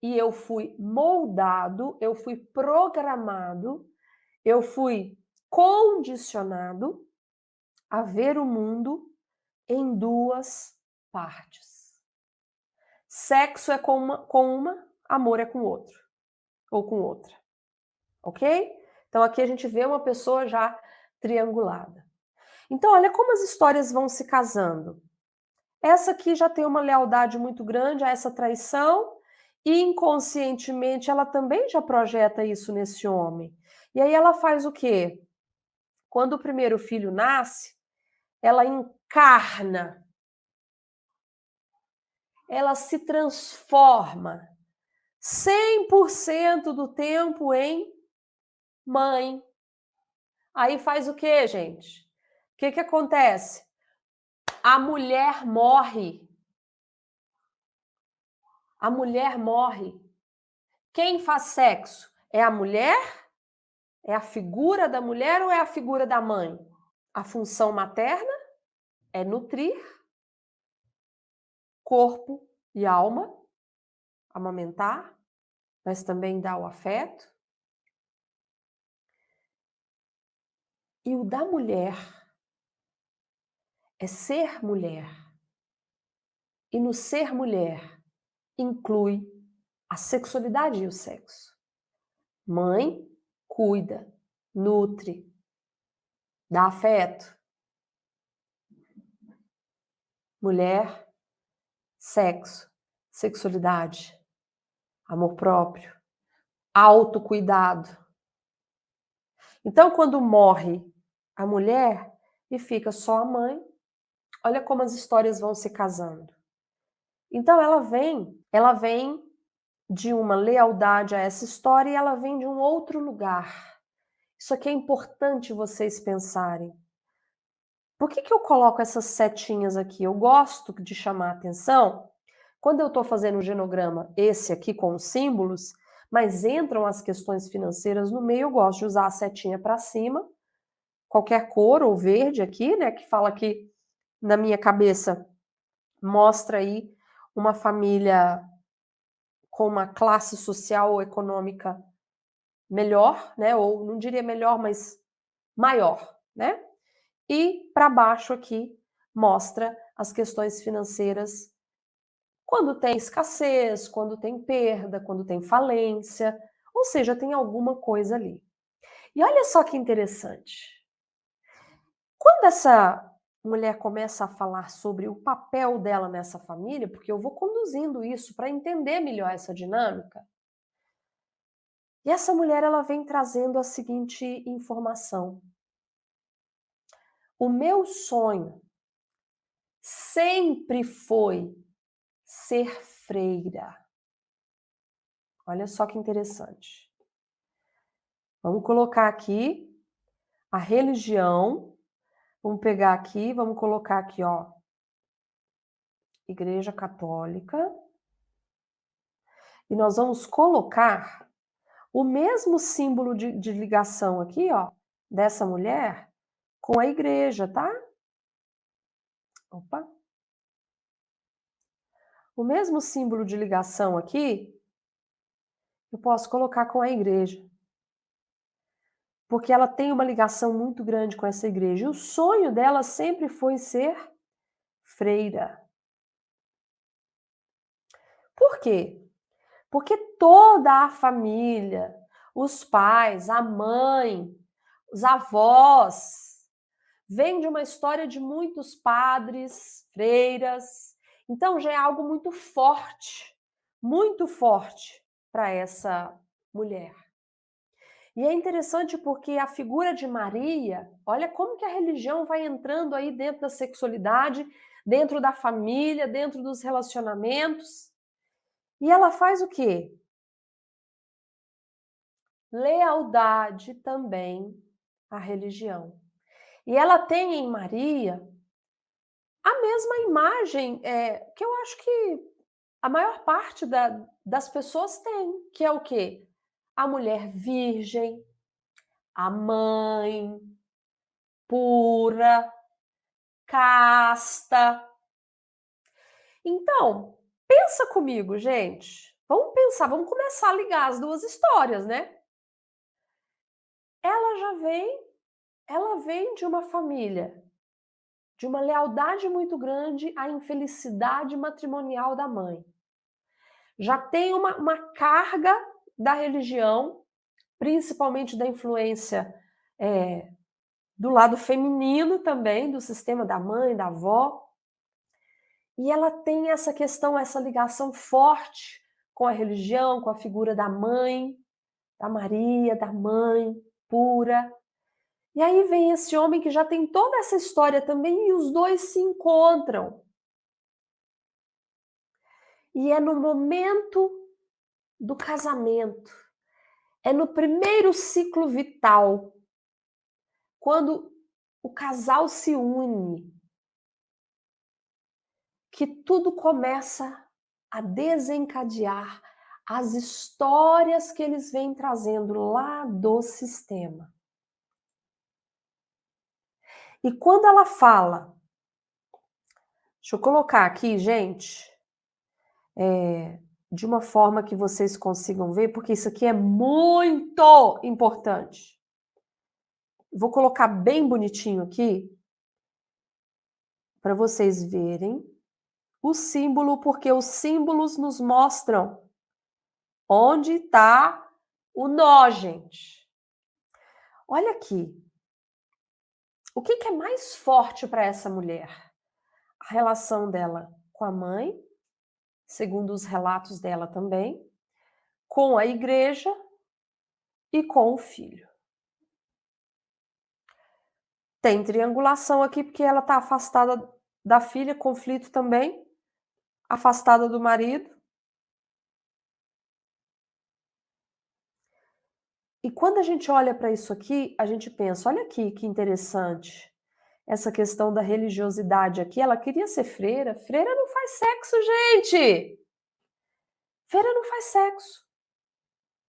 A: e eu fui moldado, eu fui programado, eu fui condicionado a ver o mundo em duas partes. Sexo é com uma, amor é com outro, ou com outra, ok? Então aqui a gente vê uma pessoa já triangulada. Então olha como as histórias vão se casando. Essa aqui já tem uma lealdade muito grande a essa traição e inconscientemente ela também já projeta isso nesse homem. E aí ela faz o quê? Quando o primeiro filho nasce, ela encarna, ela se transforma 100% do tempo em mãe. Aí faz o quê, gente? O que que acontece? A mulher morre. A mulher morre. Quem faz sexo? É a mulher? É a figura da mulher ou é a figura da mãe? A função materna é nutrir corpo e alma, amamentar, mas também dar o afeto. E o da mulher é ser mulher. E no ser mulher inclui a sexualidade e o sexo. Mãe cuida, nutre, dá afeto. Mulher, sexo, sexualidade, amor próprio, autocuidado. Então, quando morre a mulher e fica só a mãe, olha como as histórias vão se casando. Então, ela vem de uma lealdade a essa história e ela vem de um outro lugar. Isso aqui é importante vocês pensarem. Por que que eu coloco essas setinhas aqui? Eu gosto de chamar a atenção quando eu estou fazendo um genograma, esse aqui com os símbolos, mas entram as questões financeiras no meio, eu gosto de usar a setinha para cima, qualquer cor ou verde aqui, né, que fala que na minha cabeça mostra aí uma família com uma classe social ou econômica melhor, né, ou não diria melhor, mas maior, né? E para baixo aqui mostra as questões financeiras quando tem escassez, quando tem perda, quando tem falência, ou seja, tem alguma coisa ali. E olha só que interessante. Quando essa mulher começa a falar sobre o papel dela nessa família, porque eu vou conduzindo isso para entender melhor essa dinâmica, e essa mulher ela vem trazendo a seguinte informação: o meu sonho sempre foi ser freira. Olha só que interessante. Vamos colocar aqui a religião, vamos pegar aqui, vamos colocar aqui, ó, Igreja Católica, e nós vamos colocar o mesmo símbolo de ligação aqui, ó, dessa mulher com a igreja, tá? Opa. O mesmo símbolo de ligação aqui, eu posso colocar com a igreja. Porque ela tem uma ligação muito grande com essa igreja. E o sonho dela sempre foi ser freira. Por quê? Porque toda a família, os pais, a mãe, os avós, vem de uma história de muitos padres, freiras. Então já é algo muito forte para essa mulher. E é interessante porque a figura de Maria, olha como que a religião vai entrando aí dentro da sexualidade, dentro da família, dentro dos relacionamentos. E ela faz o quê? Lealdade também à religião. E ela tem em Maria a mesma imagem que eu acho que a maior parte das pessoas tem, que é o quê? A mulher virgem, a mãe pura, casta. Então, pensa comigo, gente. Vamos pensar, vamos começar a ligar as duas histórias, né? Ela já vem, ela vem de uma família de uma lealdade muito grande à infelicidade matrimonial da mãe. Já tem uma carga da religião, principalmente da influência do lado feminino também, do sistema da mãe, da avó. E ela tem essa questão, essa ligação forte com a religião, com a figura da mãe, da Maria, da mãe pura. E aí vem esse homem que já tem toda essa história também e os dois se encontram. E é no momento do casamento, é no primeiro ciclo vital, quando o casal se une, que tudo começa a desencadear as histórias que eles vêm trazendo lá do sistema. E quando ela fala, deixa eu colocar aqui, gente, de uma forma que vocês consigam ver, porque isso aqui é muito importante. Vou colocar bem bonitinho aqui, para vocês verem o símbolo, porque os símbolos nos mostram onde está o nó, gente. Olha aqui. O que é mais forte para essa mulher? A relação dela com a mãe, segundo os relatos dela também, com a igreja e com o filho. Tem triangulação aqui porque ela está afastada da filha, conflito também, afastada do marido. E quando a gente olha para isso aqui, a gente pensa, olha aqui que interessante. Essa questão da religiosidade aqui, ela queria ser freira. Freira não faz sexo, gente! Freira não faz sexo.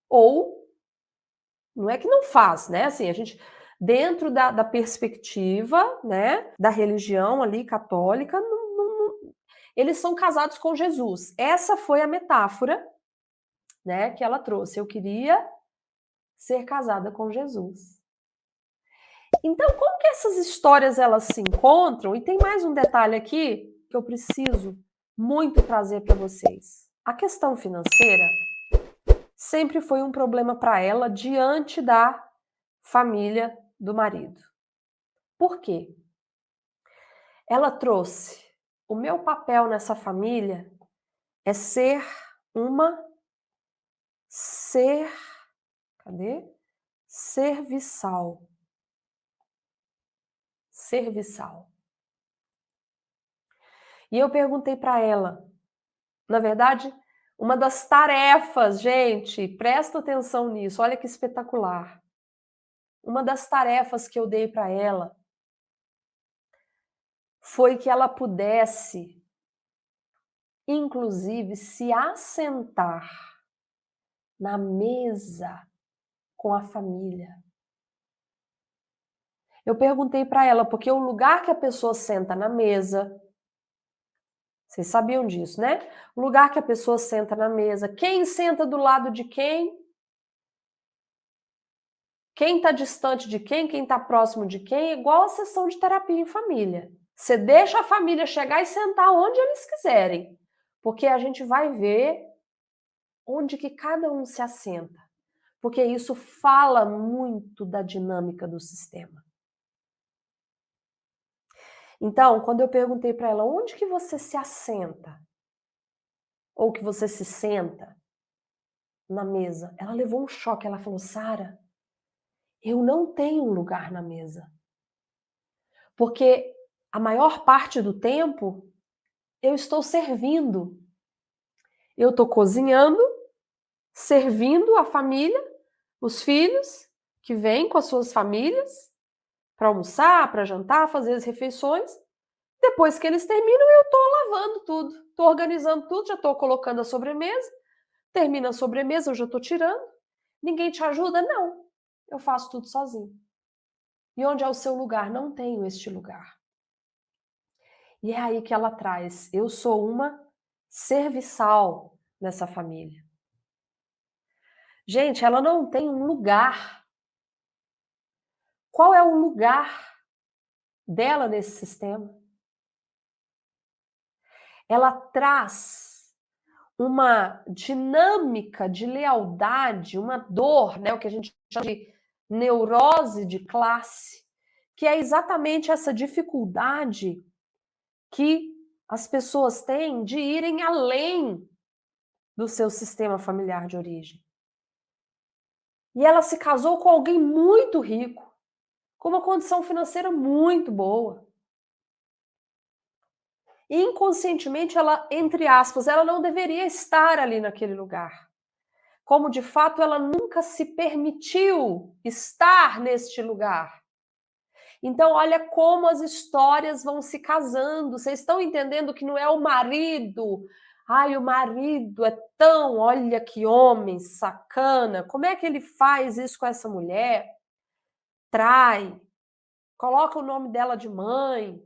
A: Ou não é que não faz, né? Assim, a gente, dentro da perspectiva, né, da religião ali católica, eles são casados com Jesus. Essa foi a metáfora, né, que ela trouxe. Eu queria ser casada com Jesus. Então, como que essas histórias elas se encontram? E tem mais um detalhe aqui que eu preciso muito trazer para vocês. A questão financeira sempre foi um problema para ela diante da família do marido. Por quê? Ela trouxe: o meu papel nessa família é ser uma ser, cadê? Serviçal. Serviçal. E eu perguntei para ela, na verdade, uma das tarefas, gente, presta atenção nisso, olha que espetacular. Uma das tarefas que eu dei para ela foi que ela pudesse, inclusive, se assentar na mesa com a família. Eu perguntei para ela, porque o lugar que a pessoa senta na mesa, vocês sabiam disso, né? O lugar que a pessoa senta na mesa, quem senta do lado de quem está distante de quem está próximo de quem, é igual a sessão de terapia em família. Você deixa a família chegar e sentar onde eles quiserem, porque a gente vai ver onde que cada um se assenta, porque isso fala muito da dinâmica do sistema. Então, quando eu perguntei para ela, onde que você se assenta? Ou que você se senta na mesa? Ela levou um choque, ela falou, Sara, eu não tenho um lugar na mesa. Porque a maior parte do tempo eu estou servindo. Eu estou cozinhando, servindo a família, os filhos que vêm com as suas famílias para almoçar, para jantar, fazer as refeições. Depois que eles terminam, eu estou lavando tudo, estou organizando tudo, já estou colocando a sobremesa. Termina a sobremesa, eu já estou tirando. Ninguém te ajuda? Não. Eu faço tudo sozinho. E onde é o seu lugar? Não tenho este lugar. E é aí que ela traz. Eu sou uma serviçal nessa família. Gente, ela não tem um lugar. Qual é o lugar dela nesse sistema? Ela traz uma dinâmica de lealdade, uma dor, né, o que a gente chama de neurose de classe, que é exatamente essa dificuldade que as pessoas têm de irem além do seu sistema familiar de origem. E ela se casou com alguém muito rico, com uma condição financeira muito boa. E inconscientemente ela, entre aspas, ela não deveria estar ali naquele lugar. Como de fato ela nunca se permitiu estar neste lugar. Então, olha como as histórias vão se casando. Vocês estão entendendo que não é o marido. Ai, o marido é tão, olha que homem sacana. Como é que ele faz isso com essa mulher? Trai, coloca o nome dela de mãe.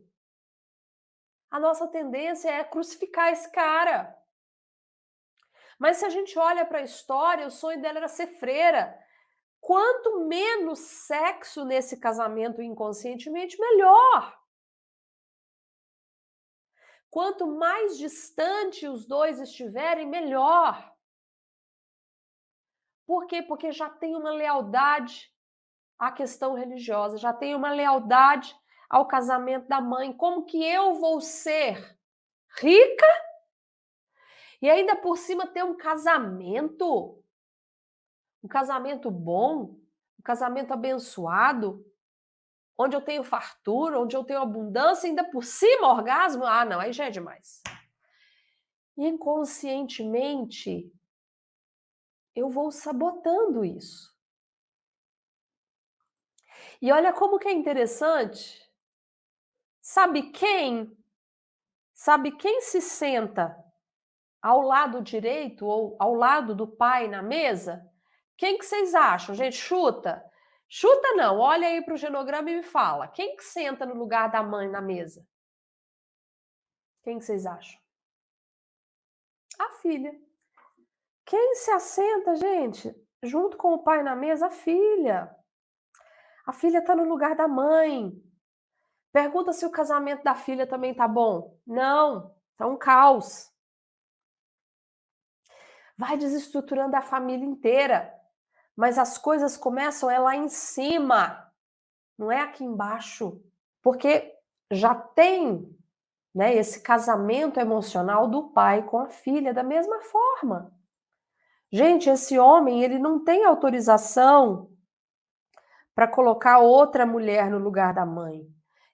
A: A nossa tendência é crucificar esse cara. Mas se a gente olha para a história, o sonho dela era ser freira. Quanto menos sexo nesse casamento inconscientemente, melhor. Quanto mais distante os dois estiverem, melhor. Por quê? Porque já tem uma lealdade à questão religiosa, já tem uma lealdade ao casamento da mãe. Como que eu vou ser rica e ainda por cima ter um casamento bom, um casamento abençoado, onde eu tenho fartura, onde eu tenho abundância, ainda por cima orgasmo? Ah, não, aí já é demais. Inconscientemente, eu vou sabotando isso. E olha como que é interessante. Sabe quem? Sabe quem se senta ao lado direito ou ao lado do pai na mesa? Quem que vocês acham? Gente, chuta. Chuta não, olha aí para o genograma e me fala. Quem que senta no lugar da mãe na mesa? Quem que vocês acham? A filha. Quem se assenta, gente, junto com o pai na mesa? A filha. A filha está no lugar da mãe. Pergunta se o casamento da filha também tá bom. Não, tá um caos. Vai desestruturando a família inteira. Mas as coisas começam lá em cima, não é aqui embaixo. Porque já tem, né, esse casamento emocional do pai com a filha da mesma forma. Gente, esse homem, ele não tem autorização para colocar outra mulher no lugar da mãe.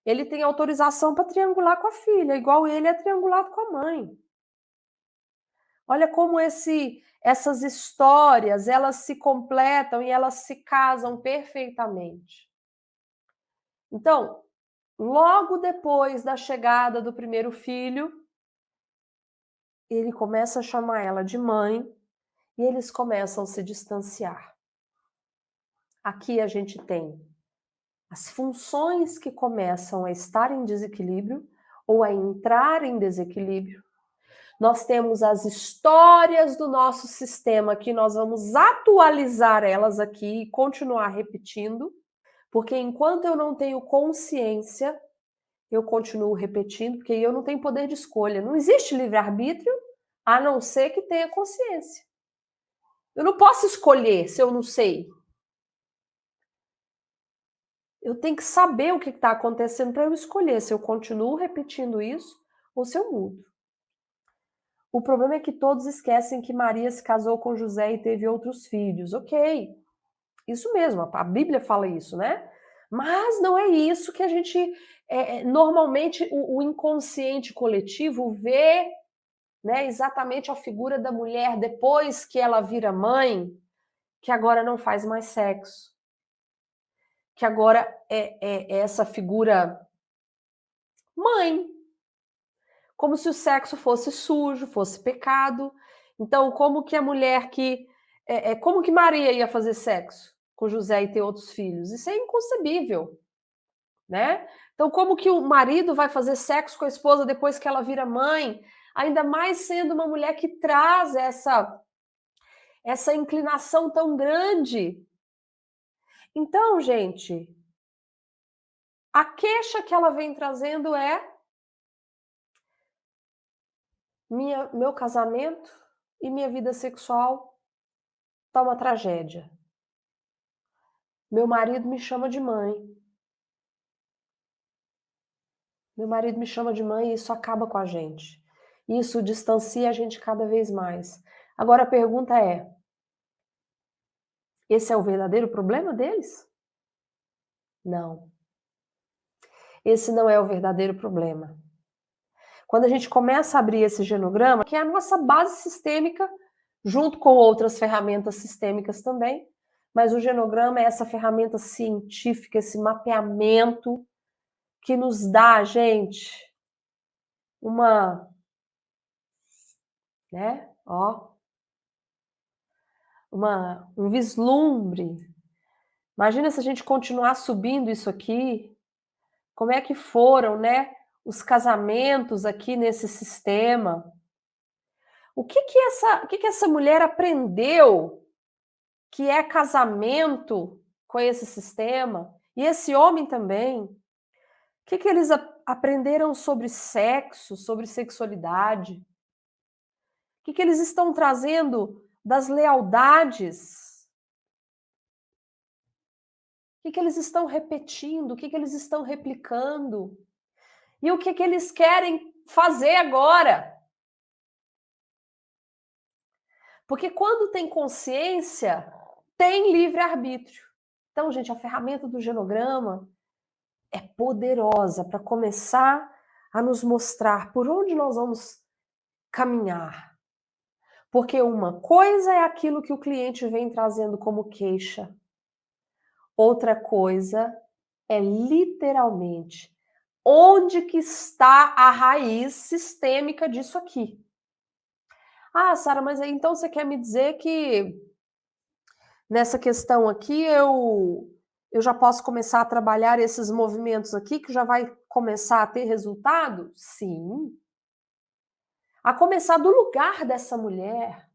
A: Ele tem autorização para triangular com a filha, igual ele é triangulado com a mãe. Olha como essas histórias, elas se completam e elas se casam perfeitamente. Então, logo depois da chegada do primeiro filho, ele começa a chamar ela de mãe e eles começam a se distanciar. Aqui a gente tem as funções que começam a estar em desequilíbrio ou a entrar em desequilíbrio. Nós temos as histórias do nosso sistema que nós vamos atualizar elas aqui e continuar repetindo, porque enquanto eu não tenho consciência, eu continuo repetindo, porque eu não tenho poder de escolha. Não existe livre-arbítrio, a não ser que tenha consciência. Eu não posso escolher se eu não sei. Eu tenho que saber o que está acontecendo para eu escolher se eu continuo repetindo isso ou se eu mudo. O problema é que todos esquecem que Maria se casou com José e teve outros filhos. Ok, isso mesmo, a Bíblia fala isso, né? Mas não é isso que a gente. Normalmente, o inconsciente coletivo vê, né, exatamente a figura da mulher depois que ela vira mãe, que agora não faz mais sexo. Que agora é essa figura mãe. Como se o sexo fosse sujo, fosse pecado. Então, como que a mulher que. Como que Maria ia fazer sexo com José e ter outros filhos? Isso é inconcebível, né? Então, como que o marido vai fazer sexo com a esposa depois que ela vira mãe? Ainda mais sendo uma mulher que traz essa inclinação tão grande. Então, gente, a queixa que ela vem trazendo é meu casamento e minha vida sexual tá uma tragédia. Meu marido me chama de mãe. Meu marido me chama de mãe e isso acaba com a gente. Isso distancia a gente cada vez mais. Agora a pergunta é: esse é o verdadeiro problema deles? Não. Esse não é o verdadeiro problema. Quando a gente começa a abrir esse genograma, que é a nossa base sistêmica, junto com outras ferramentas sistêmicas também, mas o genograma é essa ferramenta científica, esse mapeamento que nos dá, gente, né, um vislumbre. Imagina se a gente continuar subindo isso aqui, como é que foram, né, os casamentos aqui nesse sistema. O que essa mulher aprendeu que é casamento com esse sistema? E esse homem também. O que eles aprenderam sobre sexo, sobre sexualidade? O que eles estão trazendo das lealdades? O que eles estão repetindo? O que eles estão replicando? E o que eles querem fazer agora? Porque quando tem consciência, tem livre-arbítrio. Então, gente, a ferramenta do genograma é poderosa para começar a nos mostrar por onde nós vamos caminhar. Porque uma coisa é aquilo que o cliente vem trazendo como queixa, outra coisa é literalmente onde que está a raiz sistêmica disso aqui. Ah, Sara, mas então você quer me dizer que Nessa questão aqui, eu já posso começar a trabalhar esses movimentos aqui, que já vai começar a ter resultado? Sim. A começar do lugar dessa mulher.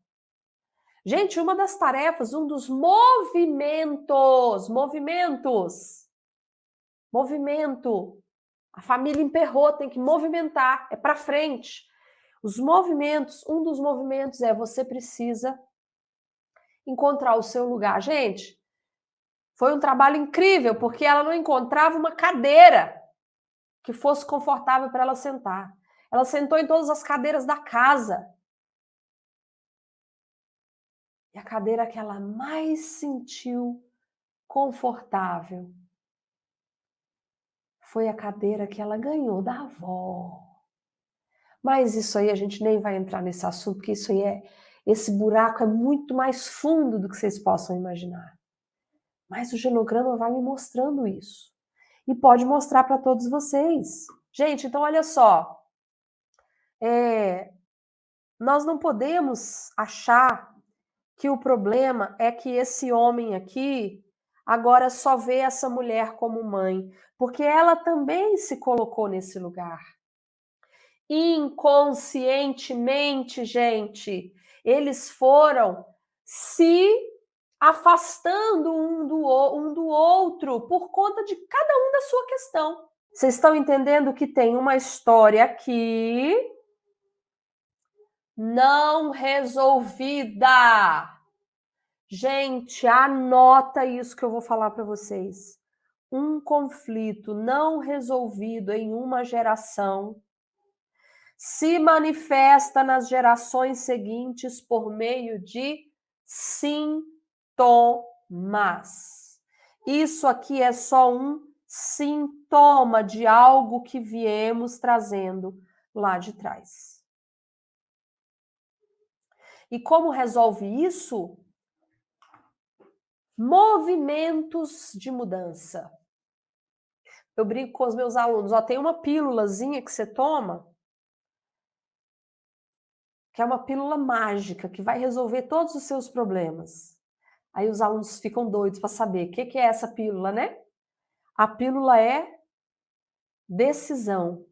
A: Gente, uma das tarefas, um dos movimento. A família emperrou, tem que movimentar, é para frente. Os movimentos, um dos movimentos é você precisa encontrar o seu lugar. Gente, foi um trabalho incrível, porque ela não encontrava uma cadeira que fosse confortável para ela sentar. Ela sentou em todas as cadeiras da casa. E a cadeira que ela mais sentiu confortável foi a cadeira que ela ganhou da avó. Mas isso aí a gente nem vai entrar nesse assunto, porque isso aí esse buraco é muito mais fundo do que vocês possam imaginar. Mas o genograma vai me mostrando isso. E pode mostrar para todos vocês. Gente, então olha só. Nós não podemos achar que o problema é que esse homem aqui agora só vê essa mulher como mãe, porque ela também se colocou nesse lugar. Inconscientemente, gente, eles foram se afastando um do outro por conta de cada um da sua questão. Vocês estão entendendo que tem uma história aqui não resolvida. Gente, anota isso que eu vou falar para vocês. Um conflito não resolvido em uma geração se manifesta nas gerações seguintes por meio de sintomas. Isso aqui é só um sintoma de algo que viemos trazendo lá de trás. E como resolve isso? Movimentos de mudança. Eu brinco com os meus alunos, ó, tem uma pílulazinha que você toma, que é uma pílula mágica, que vai resolver todos os seus problemas. Aí os alunos ficam doidos para saber o que é essa pílula, né? A pílula é decisão.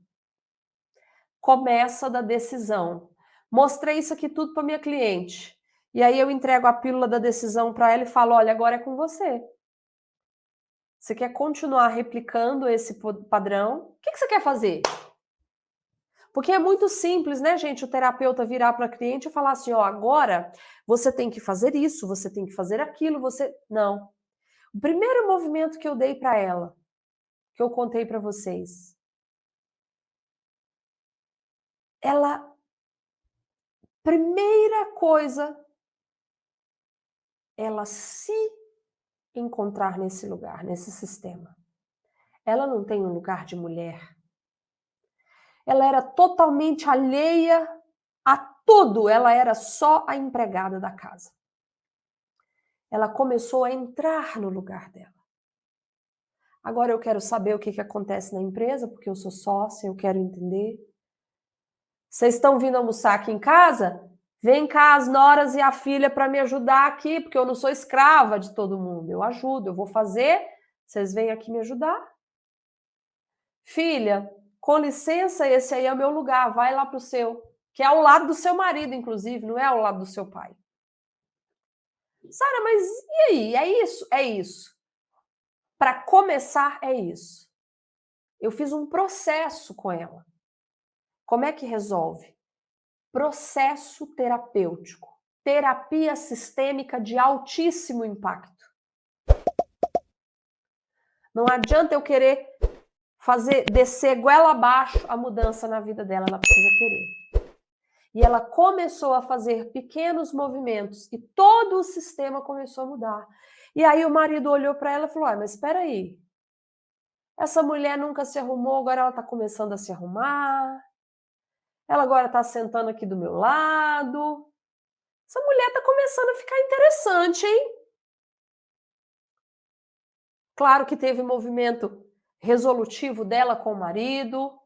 A: Começa da decisão. Mostrei isso aqui tudo para minha cliente. E aí eu entrego a pílula da decisão para ela e falo, olha, agora é com você. Você quer continuar replicando esse padrão? O que você quer fazer? Porque é muito simples, né, gente, o terapeuta virar para a cliente e falar assim, ó, agora você tem que fazer isso, você tem que fazer aquilo, você... Não. O primeiro movimento que eu dei para ela, que eu contei para vocês, ela... Primeira coisa, ela se encontrar nesse lugar, nesse sistema. Ela não tem um lugar de mulher. Ela era totalmente alheia a tudo, ela era só a empregada da casa. Ela começou a entrar no lugar dela. Agora eu quero saber o que acontece na empresa, porque eu sou sócia, eu quero entender. Vocês estão vindo almoçar aqui em casa? Vem cá as noras e a filha para me ajudar aqui, porque eu não sou escrava de todo mundo. Eu ajudo, eu vou fazer, vocês vêm aqui me ajudar. Filha, com licença, esse aí é o meu lugar, vai lá pro seu, que é ao lado do seu marido, inclusive, não é ao lado do seu pai. Sara, mas e aí? É isso? É isso. Para começar, é isso. Eu fiz um processo com ela. Como é que resolve? Processo terapêutico. Terapia sistêmica de altíssimo impacto. Não adianta eu querer descer goela abaixo a mudança na vida dela, ela precisa querer. E ela começou a fazer pequenos movimentos e todo o sistema começou a mudar. E aí o marido olhou para ela e falou, mas espera aí, essa mulher nunca se arrumou, agora ela está começando a se arrumar, ela agora está sentando aqui do meu lado, essa mulher está começando a ficar interessante, hein? Claro que teve movimento resolutivo dela com o marido,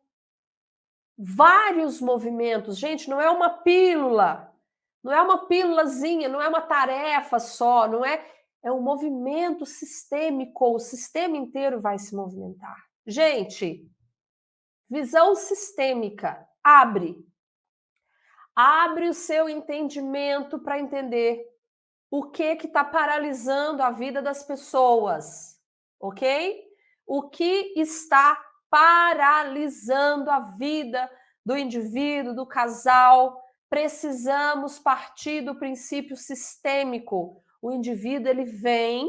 A: vários movimentos. Gente, não é uma pílula, não é uma pílulazinha, não é uma tarefa só, não é... É um movimento sistêmico, o sistema inteiro vai se movimentar. Gente, visão sistêmica, abre o seu entendimento para entender o que está paralisando a vida das pessoas, ok? O que está paralisando a vida do indivíduo, do casal? Precisamos partir do princípio sistêmico. O indivíduo, ele vem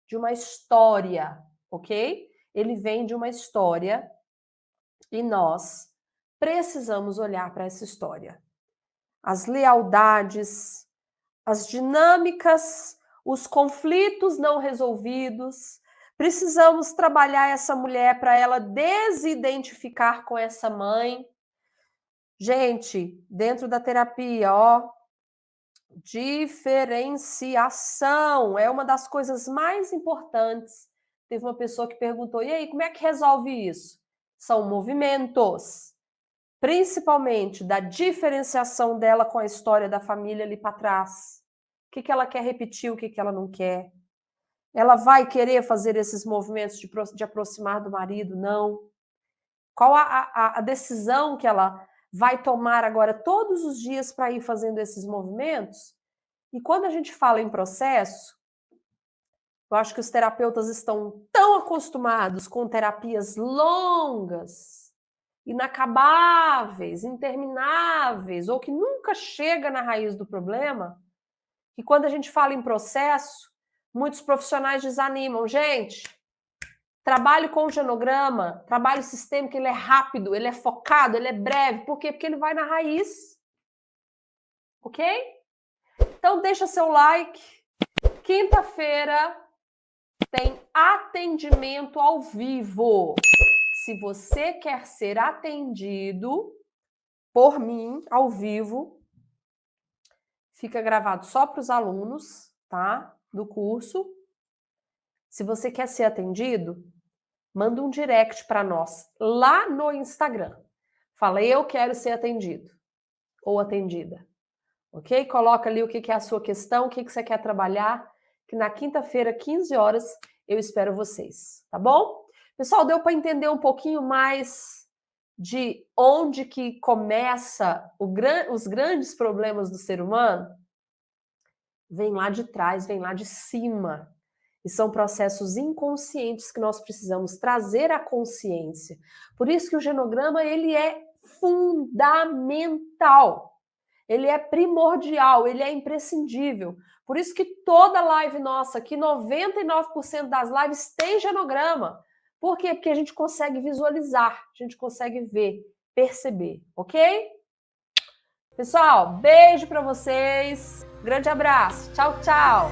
A: de uma história, ok? Ele vem de uma história e nós precisamos olhar para essa história. As lealdades, as dinâmicas, os conflitos não resolvidos. Precisamos trabalhar essa mulher para ela desidentificar com essa mãe. Gente, dentro da terapia, ó, diferenciação é uma das coisas mais importantes. Teve uma pessoa que perguntou: e aí, como é que resolve isso? São movimentos, principalmente da diferenciação dela com a história da família ali para trás. O que ela quer repetir, o que ela não quer. Ela vai querer fazer esses movimentos de aproximar do marido? Não. Qual a decisão que ela vai tomar agora todos os dias para ir fazendo esses movimentos? E quando a gente fala em processo, eu acho que os terapeutas estão tão acostumados com terapias longas, inacabáveis, intermináveis, ou que nunca chega na raiz do problema, que quando a gente fala em processo, muitos profissionais desanimam. Gente, trabalho com genograma, trabalho sistêmico, ele é rápido, ele é focado, ele é breve. Por quê? Porque ele vai na raiz. Ok? Então deixa seu like. Quinta-feira tem atendimento ao vivo. Se você quer ser atendido por mim ao vivo, fica gravado só para os alunos, tá? Do curso. Se você quer ser atendido, manda um direct para nós lá no Instagram. Fala, eu quero ser atendido ou atendida. Ok? Coloca ali o que é a sua questão, o que você quer trabalhar, que na quinta-feira, 15 horas, eu espero vocês, tá bom? Pessoal, deu para entender um pouquinho mais de onde que começa os grandes problemas do ser humano? Vem lá de trás, vem lá de cima. E são processos inconscientes que nós precisamos trazer à consciência. Por isso que o genograma, ele é fundamental. Ele é primordial, ele é imprescindível. Por isso que toda live nossa, aqui 99% das lives tem genograma. Por quê? Porque a gente consegue visualizar, a gente consegue ver, perceber, ok? Pessoal, beijo para vocês. Grande abraço. Tchau, tchau.